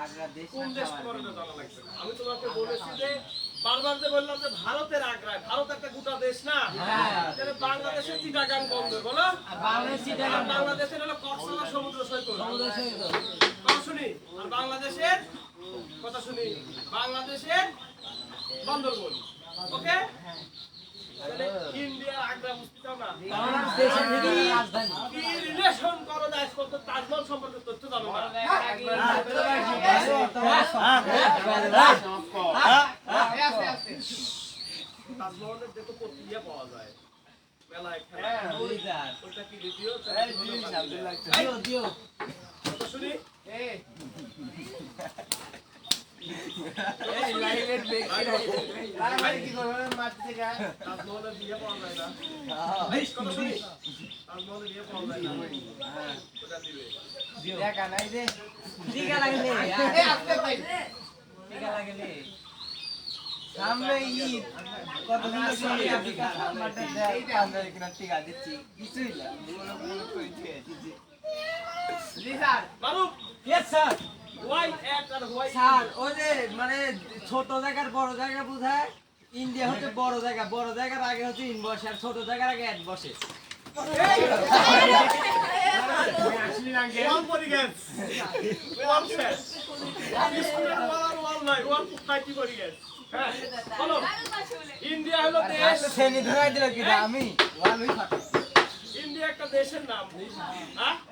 আগ্রা দেশ কোন দেশ করে না জানা লাগবে না। আমি তোমাকে বলেছি যে বারবার যে বললাম যে ভারতের আগ্রায় ভারত একটা গোটা দেশ না তাহলে বাংলাদেশের চিটাগাং বন্দর বলো আর বাংলাদেশের হলো কক্সবাজার সমুদ্র সৈকত কথা শুনি আর বাংলাদেশের কথা শুনি বাংলাদেশের বান্দরবন ওকে তাহলে ইন্ডিয়া আগ্রা বুঝতে চাও না দেশের থেকে রাজধানী কি রিলেশন করো দেশ কত তাজমহল সম্পর্কে তথ্য জানো না তাজমহলের দেখো প্রক্রিয়া পাওয়া যায় মেলায় খেলা ওইটা কি দ্বিতীয় দিও দিও কথা শুনি এই লাইভের ব্রেক ভাই কি করবে মাছ থেকে তাজমহলের বিয়ে পাওয়া যায় না কথা শুনি তাজমহলের বিয়ে পাওয়া যায় না ওটা দিবে দেখা নাই রে টিকা লাগলে এই আস্তে ভাই টিকা লাগলে সামনে ঈদ কতগুলো ছবি আফ্রিকা মাঠে দেয় আমরা এখানে টিকা দিচ্ছি কিছুই না বলো কইছে জি sir Maruf yes sir why at are why sir ওই যে মানে ছোট জায়গার বড় জায়গা বোঝায় ইন্ডিয়া হচ্ছে বড় জায়গার আগে হচ্ছে ইন বসে আর ছোট জায়গার আগে অ্যাড বসে ওয়ান পরি গেছ ওয়ান শেষ স্কুলের ওয়াল নাই ওয়ান ফাইটি পরি গেছ হ্যাঁ বলো ইন্ডিয়া হলো দেশ শ্রেণী ধরাই দিল কি আমি ওয়ালই ফাটা ইন্ডিয়া একটা দেশের নাম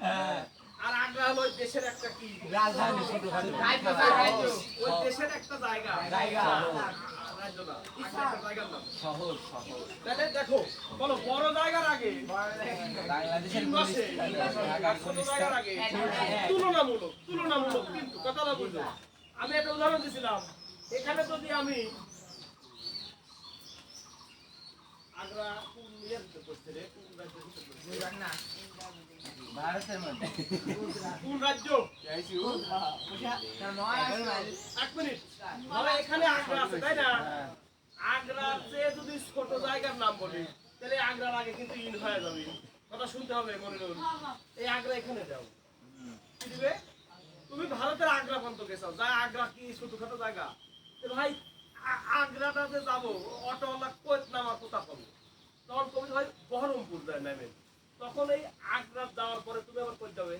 হ্যাঁ আর আগ্রা হলো ওই দেশের একটা কি রাজধানী ছোটখাটো ওই দেশের একটা জায়গা জায়গা। রাজ্য না আগ্রা একটা জায়গার নাম শহর তাহলে দেখো বলো বড় জায়গার আগে বাংলাদেশের তিন মাসে ছোট জায়গার আগে তুলনামূলক কিন্তু কথাটা বুঝো আমি একটা উদাহরণ দিছিলাম এখানে যদি আমি আগ্রা কোন ইয়েতে পড়ছে রে কোন রাজ্যের ভিতরে পড়ছে ভারতের মধ্যে কোন রাজ্য এক মিনিট ধরো এখানে আগ্রা আছে তাই না আগ্রাতে যদি ছোট জায়গার নাম বলি তাহলে আগ্রার আগে কিন্তু ইন হয়ে যাবে কথা শুনতে হবে মনে রুল এই আগ্রা এখানে যাও কি দিবে তুমি ভারতের আগ্রা পর্যন্ত গেছো যা আগ্রা কি ছোটখাটো জায়গা তো ভাই আগ্রাটাতে যাবো অটোওয়ালা কোচ নামার কোথা পাবো তখন কবি ভাই বহরমপুর যায় নামে তখন এই আগ্রা যাওয়ার পরে তুমি আবার কই যাবে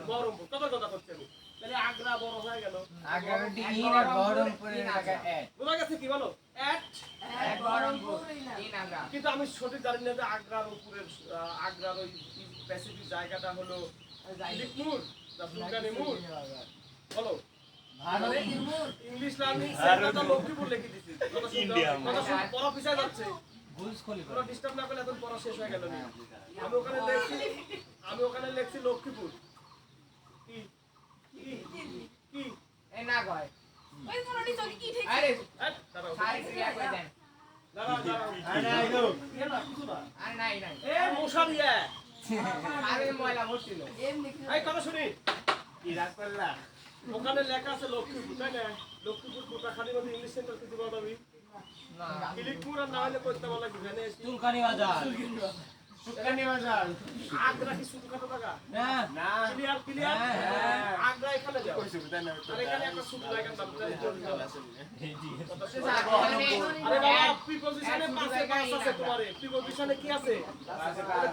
বহরমপুর কথা করছি আমি তাহলে আগ্রা বড় হয়ে গেল আগ্রার ডিন আর বহরমপুরের জায়গা এক বোঝা গেছে কি বলো এক বহরমপুর তিন আগ্রা কিন্তু আমি সঠিক জানি না যে আগ্রার উপরের আগ্রার ওই প্যাসিফিক জায়গাটা হলো লিকমুর দা সুলতানি মুর বলো ভারত ইংলিশ লার্নিং সেন্টারটা লক্ষ্মীপুর লিখে দিছি কথা শুনতে কথা শুন পড়া পিছায় যাচ্ছে ভুলস খলি পুরো ডিস্টার্ব না করলে এখন পড়া শেষ হয়ে গেল আমি ওখানে লেখছি লক্ষ্মীপুর কি কি কি এ না কয় ওই মোনালি চকি কি ঠিক আরে দাঁড়াও সাইড রিয়া কই দেন দাঁড়াও আরে আইলো না কিছু না আরে নাই নাই এ মশারিয়া আরে ময়লা ভর্তি লো এমনি এই কথা শুনি কি রাগ করলা ওখানে লেখা আছে লক্ষ্মীপুর তাই না লক্ষ্মীপুর কোটাখালী মধ্যে ইংলিশ সেন্টার কিছু বলবি না কিলিকপুর আর না হলে করতে বলা কি ভ্যানে চুলকানি বাজার সুকানি বাজার আগ্রা কি শুধু কত টাকা না না ক্লিয়ার ক্লিয়ার হ্যাঁ। আগ্রা এখানে যাও কইছো বুঝা না আর এখানে একটা শুধু জায়গার নাম জানি কথা শুনো। আরে আরে বাবা প্রিপজিশনে পাঁচে পাঁচ আছে তোমার প্রিপজিশনে কি আছে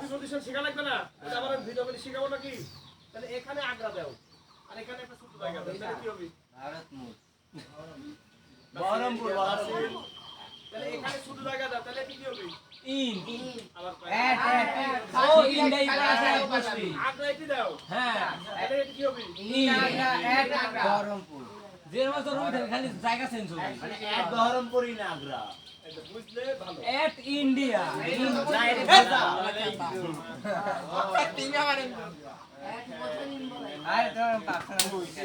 প্রিপজিশন শেখা লাগবে না এটা আবার ভিডিও করে শেখাবো নাকি তাহলে এখানে আগ্রা দাও আর এখানে একটা শুধু জায়গা দাও তাহলে কি হবে ভারত মুখ বহরমপুর তাহলে এখানে শুধু জায়গা দাও তাহলে কি হবে ইন আবার কয়। ও ইন্ডিয়াই আছে বসবি আগ্রা এটি দাও হ্যাঁ তাহলে এটি কি হবে বহরমপুর যে মাস তোর উঠে খালি জায়গা চেঞ্জ হবে মানে এক বহরমপুরই না আগ্রা এটা বুঝলে ভালো এট ইন্ডিয়া না এটা বাজা এক বছর নিন বলে আরে তোর পাখনা হইছে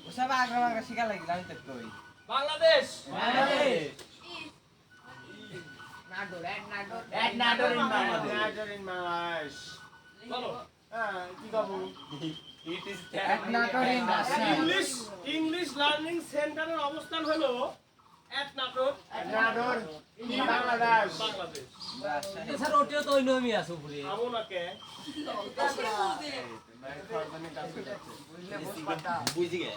ওসব আগ্রা মাগ্রা শিখা লাগিল আমি তো কই বাংলাদেশ বাংলাদেশ নাটোর এক নাটোর এক নাটোর ইন বাংলাদেশ বলো ইট ইজ এক Natore in Rajshahi English learning সেন্টারের অবস্থান হলো এক নাটোর বাংলাদেশ রাজশাহী স্যার ওটিও তো ওই নিয়মই আছে উপরে আমো নাকে বুঝি গে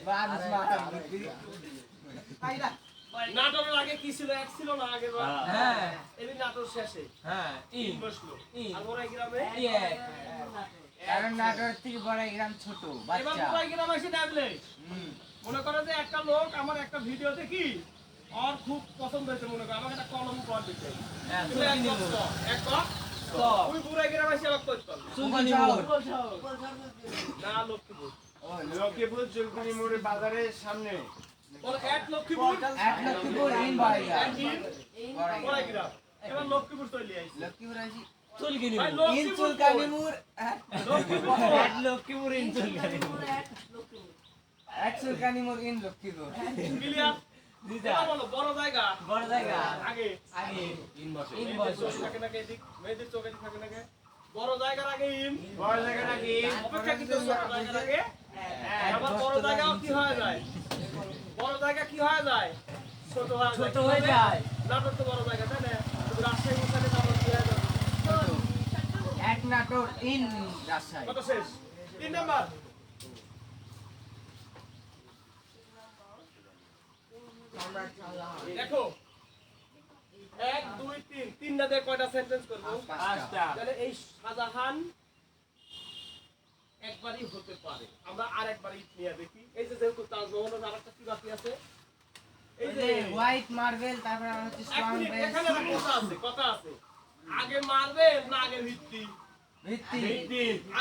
বাস মাথা নাটোরের আগে কি ছিল এক ছিল না আগের বার হ্যাঁ এই নাটোর শেষে হ্যাঁ তিন ইন বসলো ইন। আর ওরা গ্রামে ইয়ে কারণ নাটোর থেকে বড় গ্রাম ছোট এবার বাচ্চা ওরা গ্রামে এসে ডাকলে মনে করে যে একটা লোক আমার একটা ভিডিও দেখি আর খুব পছন্দ হয়েছে মনে করে আমাকে একটা কলম উপহার দিতে হ্যাঁ তুমি এক চুলকানি বক্স, এক বক্স, তো ওই বুড়া গ্রামে এসে আমাকে করতে হবে। চুলকানি না লক্ষ্মীপুর লক্ষ্মীপুর চুলকুনি মোড়ের বাজারের সামনে বলো এক লক্ষ্মীপুর এক লক্ষ্মীপুর ইন বড়াইয়া এক ইন বড়া গ্রাম এবার লক্ষ্মীপুর চলে আইছি লক্ষ্মীপুর আছি চুলকানি ভাই ইন লক্ষ্মীপুর চুলকানিমুর লক্ষ্মীপুর এক লক্ষ্মীপুর ইন চুলকানি এক চুলকানিমুর ইন লক্ষ্মীপুর ক্লিয়ার দিদা বলো বড় জায়গা বড় জায়গা আগে আগে ইন বসে ইন বয়স থাকে নাকি এদিক মেয়েদের চোখে থাকে নাকি বড় জায়গার আগে ইন বড় জায়গা নাকি অপেক্ষা কিন্তু ছোট জায়গার আগে আবার বড় জায়গাও কি হয়ে যায় বড় জায়গা কি হয়ে যায় ছোট হয়ে যায় ছোট হয়ে যায় নাটোর তো বড় জায়গা তাই না কিন্তু রাজশাহী মুখানে নাটোর কি হয়ে যায় এক নাটোর ইন রাজশাহী কত শেষ 3 নাম্বার দেখো 1 2 3 তিনটা দিয়ে কয়টা সেন্টেন্স করব পাঁচটা তাহলে এই শাহজাহান একবারই হতে পারে আমরা আরেকবারই নিয়ে দেখি এই যে যেহেতু তাজমহলের আরেকটা কি বাকি আছে এই যে হোয়াইট মার্বেল তারপর হচ্ছে এক স্ট্রং মিনিট, বেস এখানে একটা কথা আছে আগে মারবেন না আগে ভিত্তি ভিত্তি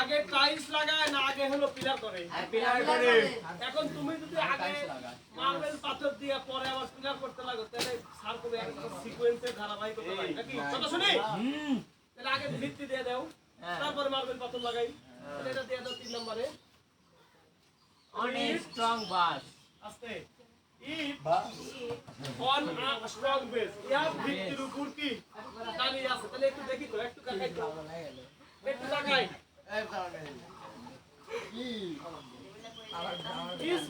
আগে টাইলস লাগায় না আগে হলো পিলার করে পিলার করে এখন তুমি যদি আগে মার্বেল পাথর দিয়ে পরে আবার পিলার করতে লাগো তাহলে সার করে একটা সিকোয়েন্সের ধারাবাহিকতা লাগে নাকি কথা শুনি হুম তাহলে আগে ভিত্তি দিয়ে দাও হ্যাঁ। তারপরে মার্বেল পাথর লাগাই তাহলে এটা দিয়ে দাও 3 নম্বরে অনেক স্ট্রং বাস আস্তে it on a strong base ইয়া ভিত্তির উপর কি দাঁড়িয়ে আছে তাহলে একটু দেখি তো একটু কাকাই তো একটু তাকাই is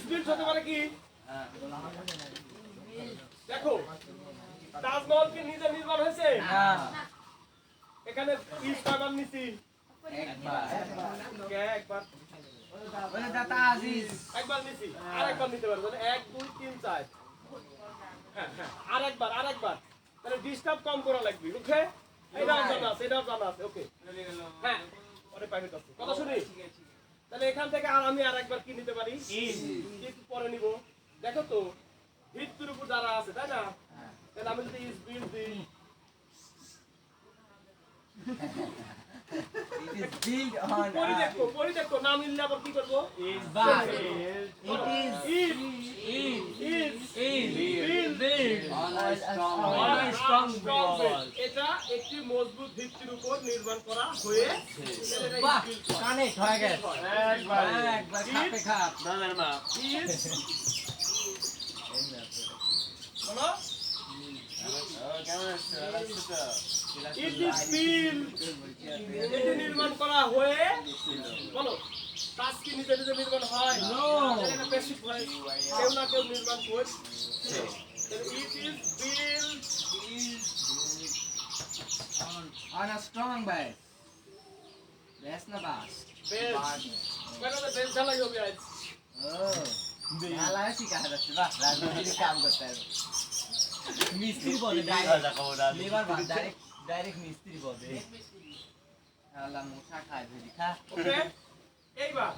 built হতে পারে কি দেখো তাজমহল কি নিজে নির্মাণ হয়েছে এখানে ইস কয়বার নিছি কে একবার বলে দাতা আজিজ একবার নিছি আরেকবার নিতে পারবো 1 2 3 4 হ্যাঁ হ্যাঁ আরেকবার তাহলে ডিস্টার্ব কম করা লাগবে ওকে এটাও জানা আছে ওকে হ্যাঁ পরে পাইবে তো কথা শুনি তাহলে এখান থেকে আর আমি আরেকবার কি নিতে পারি একটু পরে নিব দেখো তো ভিত্তির উপর দ্বারা আছে, তাই না? তাহলে আমি যদি ইজ বিল্ড দিই, It is built on পরি দেখো না মিললে আবার কি করবো? but is on a strong on a strong base. base. এটা একটি মজবুত ভিত্তির উপর নির্মাণ করা হয়েছে। বাহ কানেক্ট হয়ে গেছে একবার একবার খাপে খাপ দাদার মা ইজ বলো কেমন আছে ইট ইজ বিল্ড, এটি নির্মাণ করা হয়ে বলো কাজ কি নিজে নিজে নির্মাণ হয়? এটা বেসিক হয়, কেউ না কেউ নির্মাণ করছে। It is build on a strong base বেশ না বাস বেস, মানে বেস ঢালাই হবে আজ। ও ভালো শিখা যাচ্ছে বাহ রাজনীতির কাম করতে হবে মিস্ত্রি বলে লেবার বাদ ডাইরেক্ট মিস্ত্রি বলে আল্লাহ মুসা খায় যদি খা ওকে, এইবার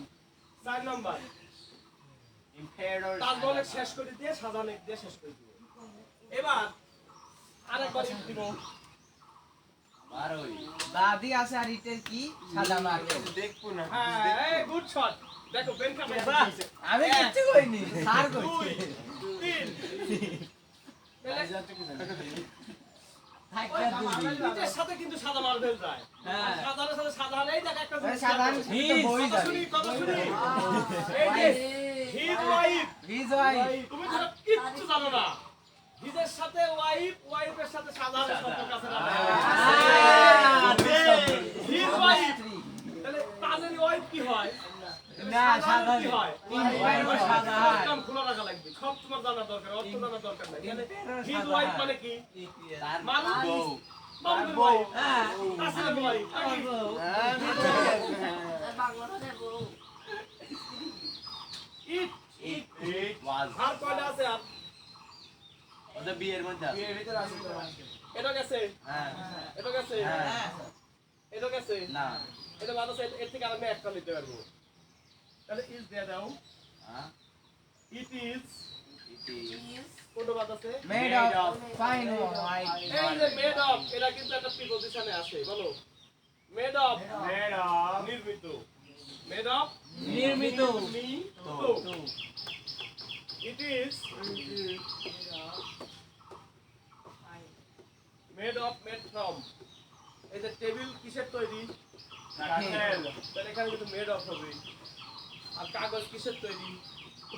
4 নাম্বার তার বলে শেষ করে দিয়ে সাজানো দিয়ে শেষ করে দিব। এবার আরেকবার দিব, দাদি আছে আর ইটের কি সাদা মার্বেল দেখবো না হ্যাঁ গুড শট। দেখো বেনকা আমি কিচ্ছু কইনি স্যার কইছে 3 থাকলে দুই ইটের সাথে কিন্তু সাদা মার্বেল যায়। হ্যাঁ। সাদার সাথে সাদা নেই, দেখ একটা ওই সাধারণ বই কথা শুনি কথা শুনি। এই যে হিজ ওয়াইফ, হিজ ওয়াই তুমি তো কিচ্ছু জানো না। হিজের সাথে ওয়াইফ, ওয়াইফের সাথে সাধারণ সম্পর্ক আছে না? হিজ ওয়াইফ, তাহলে তাদের ওয়াইফ কি হয়? না সাদা কি হয়? ওয়াইফ সাদা হয় একদম খোলা রাখা লাগবে, সব তোমার জানা দরকার, অর্থ জানা দরকার নাই। তাহলে হিজ সাদা ওয়াইফ হয়। মানে কি? তার মানুষ বউ বাবুর ওয়াইফ, হ্যাঁ আসলে ওয়াইফ নাকি? বাংলা ভাষায় বউ। ইট It was আর কয়টা আছে? আর the beer মধ্যে আছে। এটা গেছে, হ্যাঁ এটা গেছে, হ্যাঁ এটা গেছে, না এটা বাদ আছে, এর থেকে আমি একটা নিতে পারবো। তাহলে ইজ দিয়ে দাও, হ্যাঁ ইট ইজ it is কোনটা বাদ আছে? মেড অফ ফাইন হোয়াইট এই যে মেড অফ, এটা কিন্তু একটা প্রিপজিশনে আছে, বলো মেড অফ, নির্মিত, মেড অফ নির্মিত it is made of, made from. এই যে টেবিল কিসের তৈরি? কাঠের তাহলে এখানে কিন্তু মেড অফ হবে। আর কাগজ কিসের তৈরি?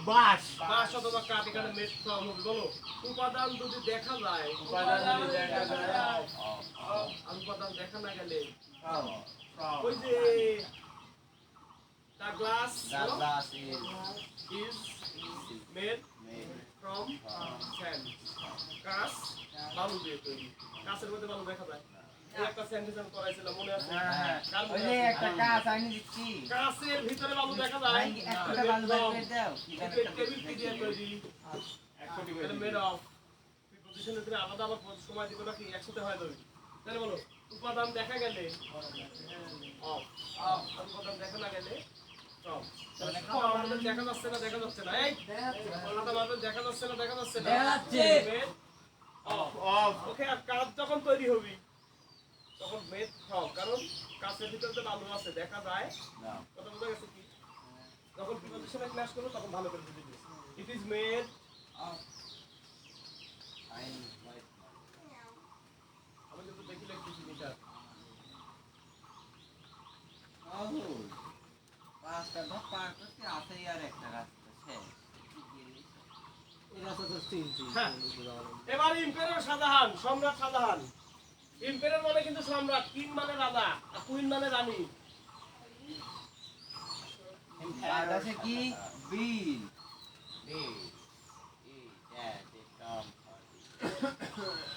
বাস বাঁশ অথবা কাঠ, এখানে মেড ফ্রম হবে। বলো উপাদান যদি দেখা যায়, উপাদান যদি দেখা যায়, আর উপাদান দেখা না গেলে from ওই যে the glass the glass is made made from sand. কাঁচ বালু দিয়ে তৈরি। কাঁচের মধ্যে বালু দেখা যায়। এই একটা সেন্টেন্স আমি করাইছিলাম, মনে আছে? কার ওই মনে যে আছে? একটা কাজ আইনি দিচ্ছি কাঁচের ভিতরে বালু দেখা যায়। একটা বালু বের করে দাও টেবিল কি দিয়ে তৈরি? এটা মেড অফ। প্রিপজিশনের দিকে আলাদা আলাদা সময় দিব নাকি একসাথে হয় তৈরি? তাহলে বলো উপাদান দেখা গেলে অফ, আর উপাদান দেখা না গেলে from। তাহলে খাতা মারবেল দেখা যাচ্ছে না, দেখা যাচ্ছে না? এই খাতা মারবেল দেখা যাচ্ছে না, দেখা যাচ্ছে না? দেখা যাচ্ছে। Made of। ওকে, আর কাজ যখন তৈরি হবি তখন মেড ফ্রম, কারণ কাছের ভিতরে তো বালু আছে, দেখা যায়। না কথা বোঝা গেছে কি? যখন প্রিপজিশনে ক্লাস করবো তখন ভালো করে বুঝে this. It is made fine white আমি কিন্তু দেখি লিখতেছি মিটার। পাঁচটা ধাপ পার করতে আছে আর একটা রাস্তা শেষ এটা তো চিনছি হ্যাঁ। এবার ইম্পেরিয়র শাহজাহান, সম্রাট শাহজাহান। ইম্পেরিয়র মানে কিন্তু সম্রাট, কিং মানে রাজা, আর কুইন মানে রানী। আর আছে কি বিল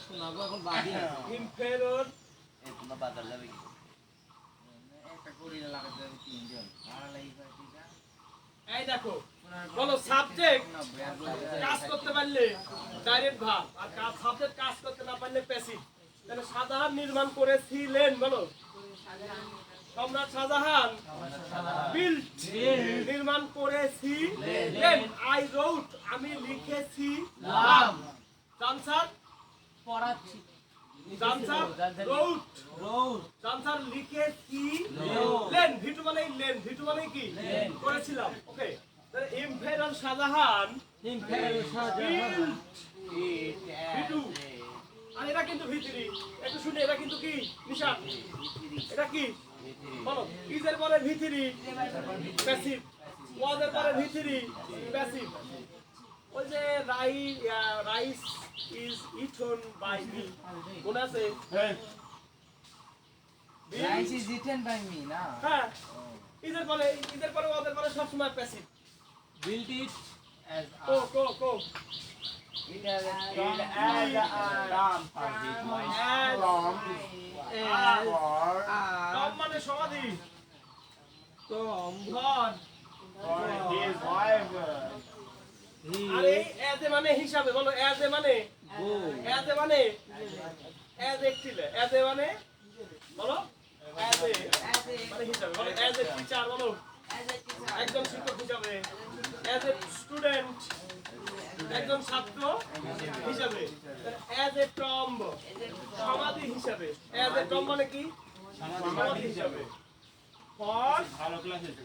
শোনাবো এখন বাদি আছে ইম্পেরিয়র তোমার বাজার যাবে কি একটা গরিলা লাগাতে হবে তিনজন ভাড়া লাগি করে দিটা এই দেখো, বলো সাবজেক্ট কাজ করতে পারলে ডাইরেক্ট ভাব, আর কাজ সাবজেক্ট কাজ করতে না পারলে প্যাসিভ। তাহলে শাহজাহান নির্মাণ করেছিলেন, বলো সম্রাট শাহজাহান বিল্ট নির্মাণ করেছি আই রোট আমি লিখেছি লাম জানসার পড়াচ্ছি জানসার রোট জানসার লিখেছি লেন ভিটু মানে কি করেছিলাম ওকে ইম্পেরিয়াল শাহজাহান ভিটু আর এটা কিন্তু ভিতরি একটু শুনে এটা কিন্তু কি নিশান এটা কি বলো ইজের পরে ভিতরি প্যাসিভ ওয়াজের পরে ভিতরি প্যাসিভ ওই যে rice is eaten by me মনে আছে Rice is eaten by me, na? হ্যাঁ ইজের পরে ওয়াজের পরে সব সময় passive built it As co it has Ram for his wife. Tom মানে সমাধি টম ঘর For his wife. আর এই এজ এ মানে হিসাবে বলো এজ এ মানে গো এজ এ মানে এজ একটিলে এজ এ মানে বলো এজ এ মানে হিসাবে বলো এজ এ টিচার বলো একজন শিক্ষক হিসাবে এজ এ স্টুডেন্ট একজন ছাত্র হিসাবে এজ এ টম্ব সমাধি হিসাবে এজ এ টম্ব মানে কি সমাধি হিসাবে ফর ভালো ক্লাস হয়েছে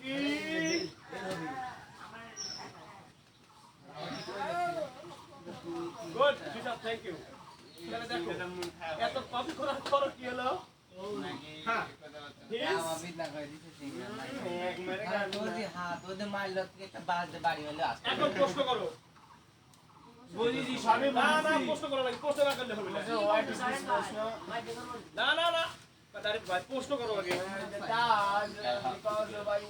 কি গুড টিচার থ্যাংক ইউ তাহলে দেখো এত কপি করার পর কি হলো হ্যাঁ Now, abhi na koi dise singa. তোদের মারলো থেকে একটা বাড়ি হলে আসতে এখন প্রশ্ন করো বুঝেছি সবই না না বুঝেছি প্রশ্ন করো নাকি প্রশ্ন না করলে হবে না হোয়াট ইজ দিস প্রশ্ন না ডাইরেক্ট ভাই প্রশ্ন করো আগে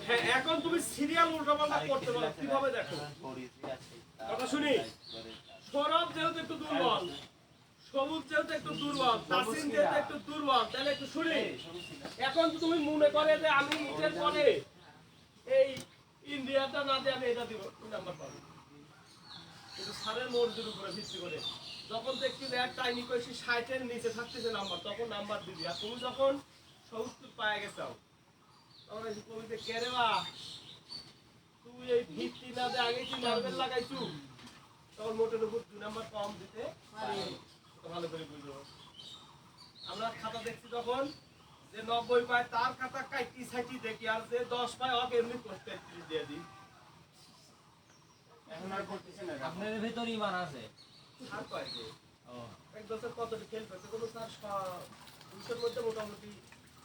হ্যাঁ এখন তুমি সিরিয়াল উল্টাপাল্টা করতে পারো কিভাবে দেখো কথা শুনি সৌরভ যেহেতু একটু দুর্বল সবুজ যেহেতু একটু দুর্বল তাসিন যেহেতু একটু দুর্বল তাহলে একটু শুনি এখন তো তুমি মনে করে যে আমি নিজের পরে এই ইন্ডিয়াটা না দিয়ে আমি এটা দিব 2 নাম্বার পাবো কিন্তু সারের মর্জির উপরে ভিত্তি করে যখন দেখছি যে একটা আইনি কইছি 60 এর নিচে থাকতেছে নাম্বার তখন নাম্বার দিবি আর তুমি যখন 70 পায় গেছাও তখন এই কবিতে কেরেবা তুই এই ভিত্তি না দে আগে কি মার্বেল লাগাইছু তখন মোটের উপর 2 নাম্বার কম দিতে পারি তো ভালো করে বুঝো আমরা খাতা দেখছি তখন যে 90 পায় তার খাতা কাইটি সাইটি দেখি আর যে 10 পায় ওকে এমনি করতে দিয়ে দিই এখন আর করতেছে না আপনার ভিতর ইমান আছে আর কয় যে ও এক বছর কতটি ফেল করতে কোনো স্যার 200 মধ্যে মোটামুটি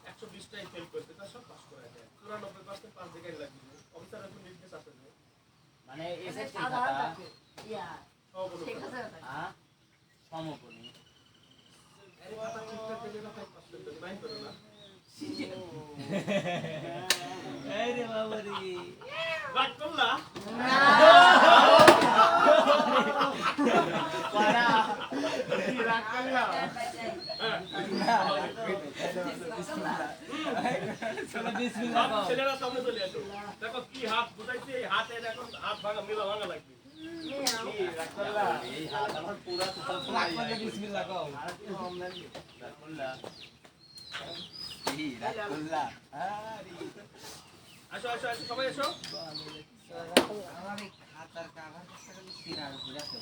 120 টাই ফেল করতে তার সব পাস করে দেয় 94% পাস দিকে লাগবে অফিসার এখন নির্দেশ আছে যে মানে এসে সাধারণ থাকে ইয়া সব বলো ঠিক আছে সমপরি এই কথা ঠিকঠাক দিলে না 5% দেবে মাইন্ড করো না এই রে বাবা রে রাগ করলা কি রাগ করলাম চলো বিসমিল্লাহ সব ছেলেরা সামনে চলে আসো দেখো কি হাত বুঝাইছে এই হাতে এখন হাত ভাঙা মিলা ভাঙা লাগবে কি রাগ করলাম এই হাত আমার পুরো সুতা রাগ করলে বিসমিল্লাহ কও আসো সবাই এসো আমার এই খাতার কাগজটা খালি সিনার উপরে আছে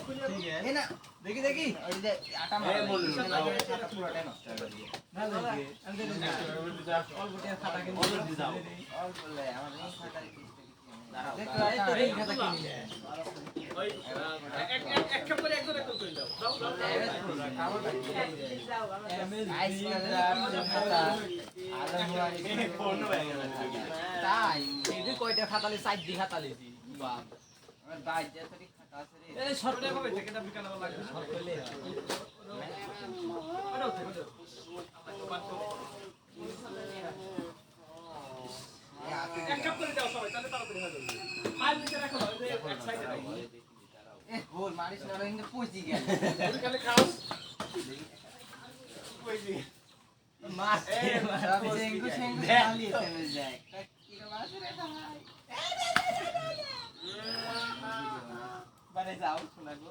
খুলে এই না দেখি ওই যে আটা মারা খাতা পুরোটাই নষ্ট হয়ে গেল ভালো লাগে আমি তো অল্প টাকা খাতা কিনে দাও অল্প লে আমার এই খাতার কিছু দেখো এই তো এই খাতা কিনে ওই এক কাপ করে একজন একজন করে দাও দাও আইস খাতা ফোন হয়ে গেল তাই এই কয়টা খাতালে 4 দি খাতা লিছি বাপ আমার বাইর যতটি খাতা আছে রে এই শর্ট ওটা হবে থেকে দাও বিকালে লাগবে শর্ট করলে এক কাপ করে দাও সবাই তাহলে তাড়াতাড়ি হয়ে যাবে ফাইল লিখে রাখো ওই যে এক সাইডে রাখো এ গোল মারিস না রে কিন্তু পচি গেল বিকালে খাও মাছ সব জেঙ্গু সেঙ্গু চালিয়ে থেমে যায় কি রে মাছ রে ভাই মানে যাও শোনা গো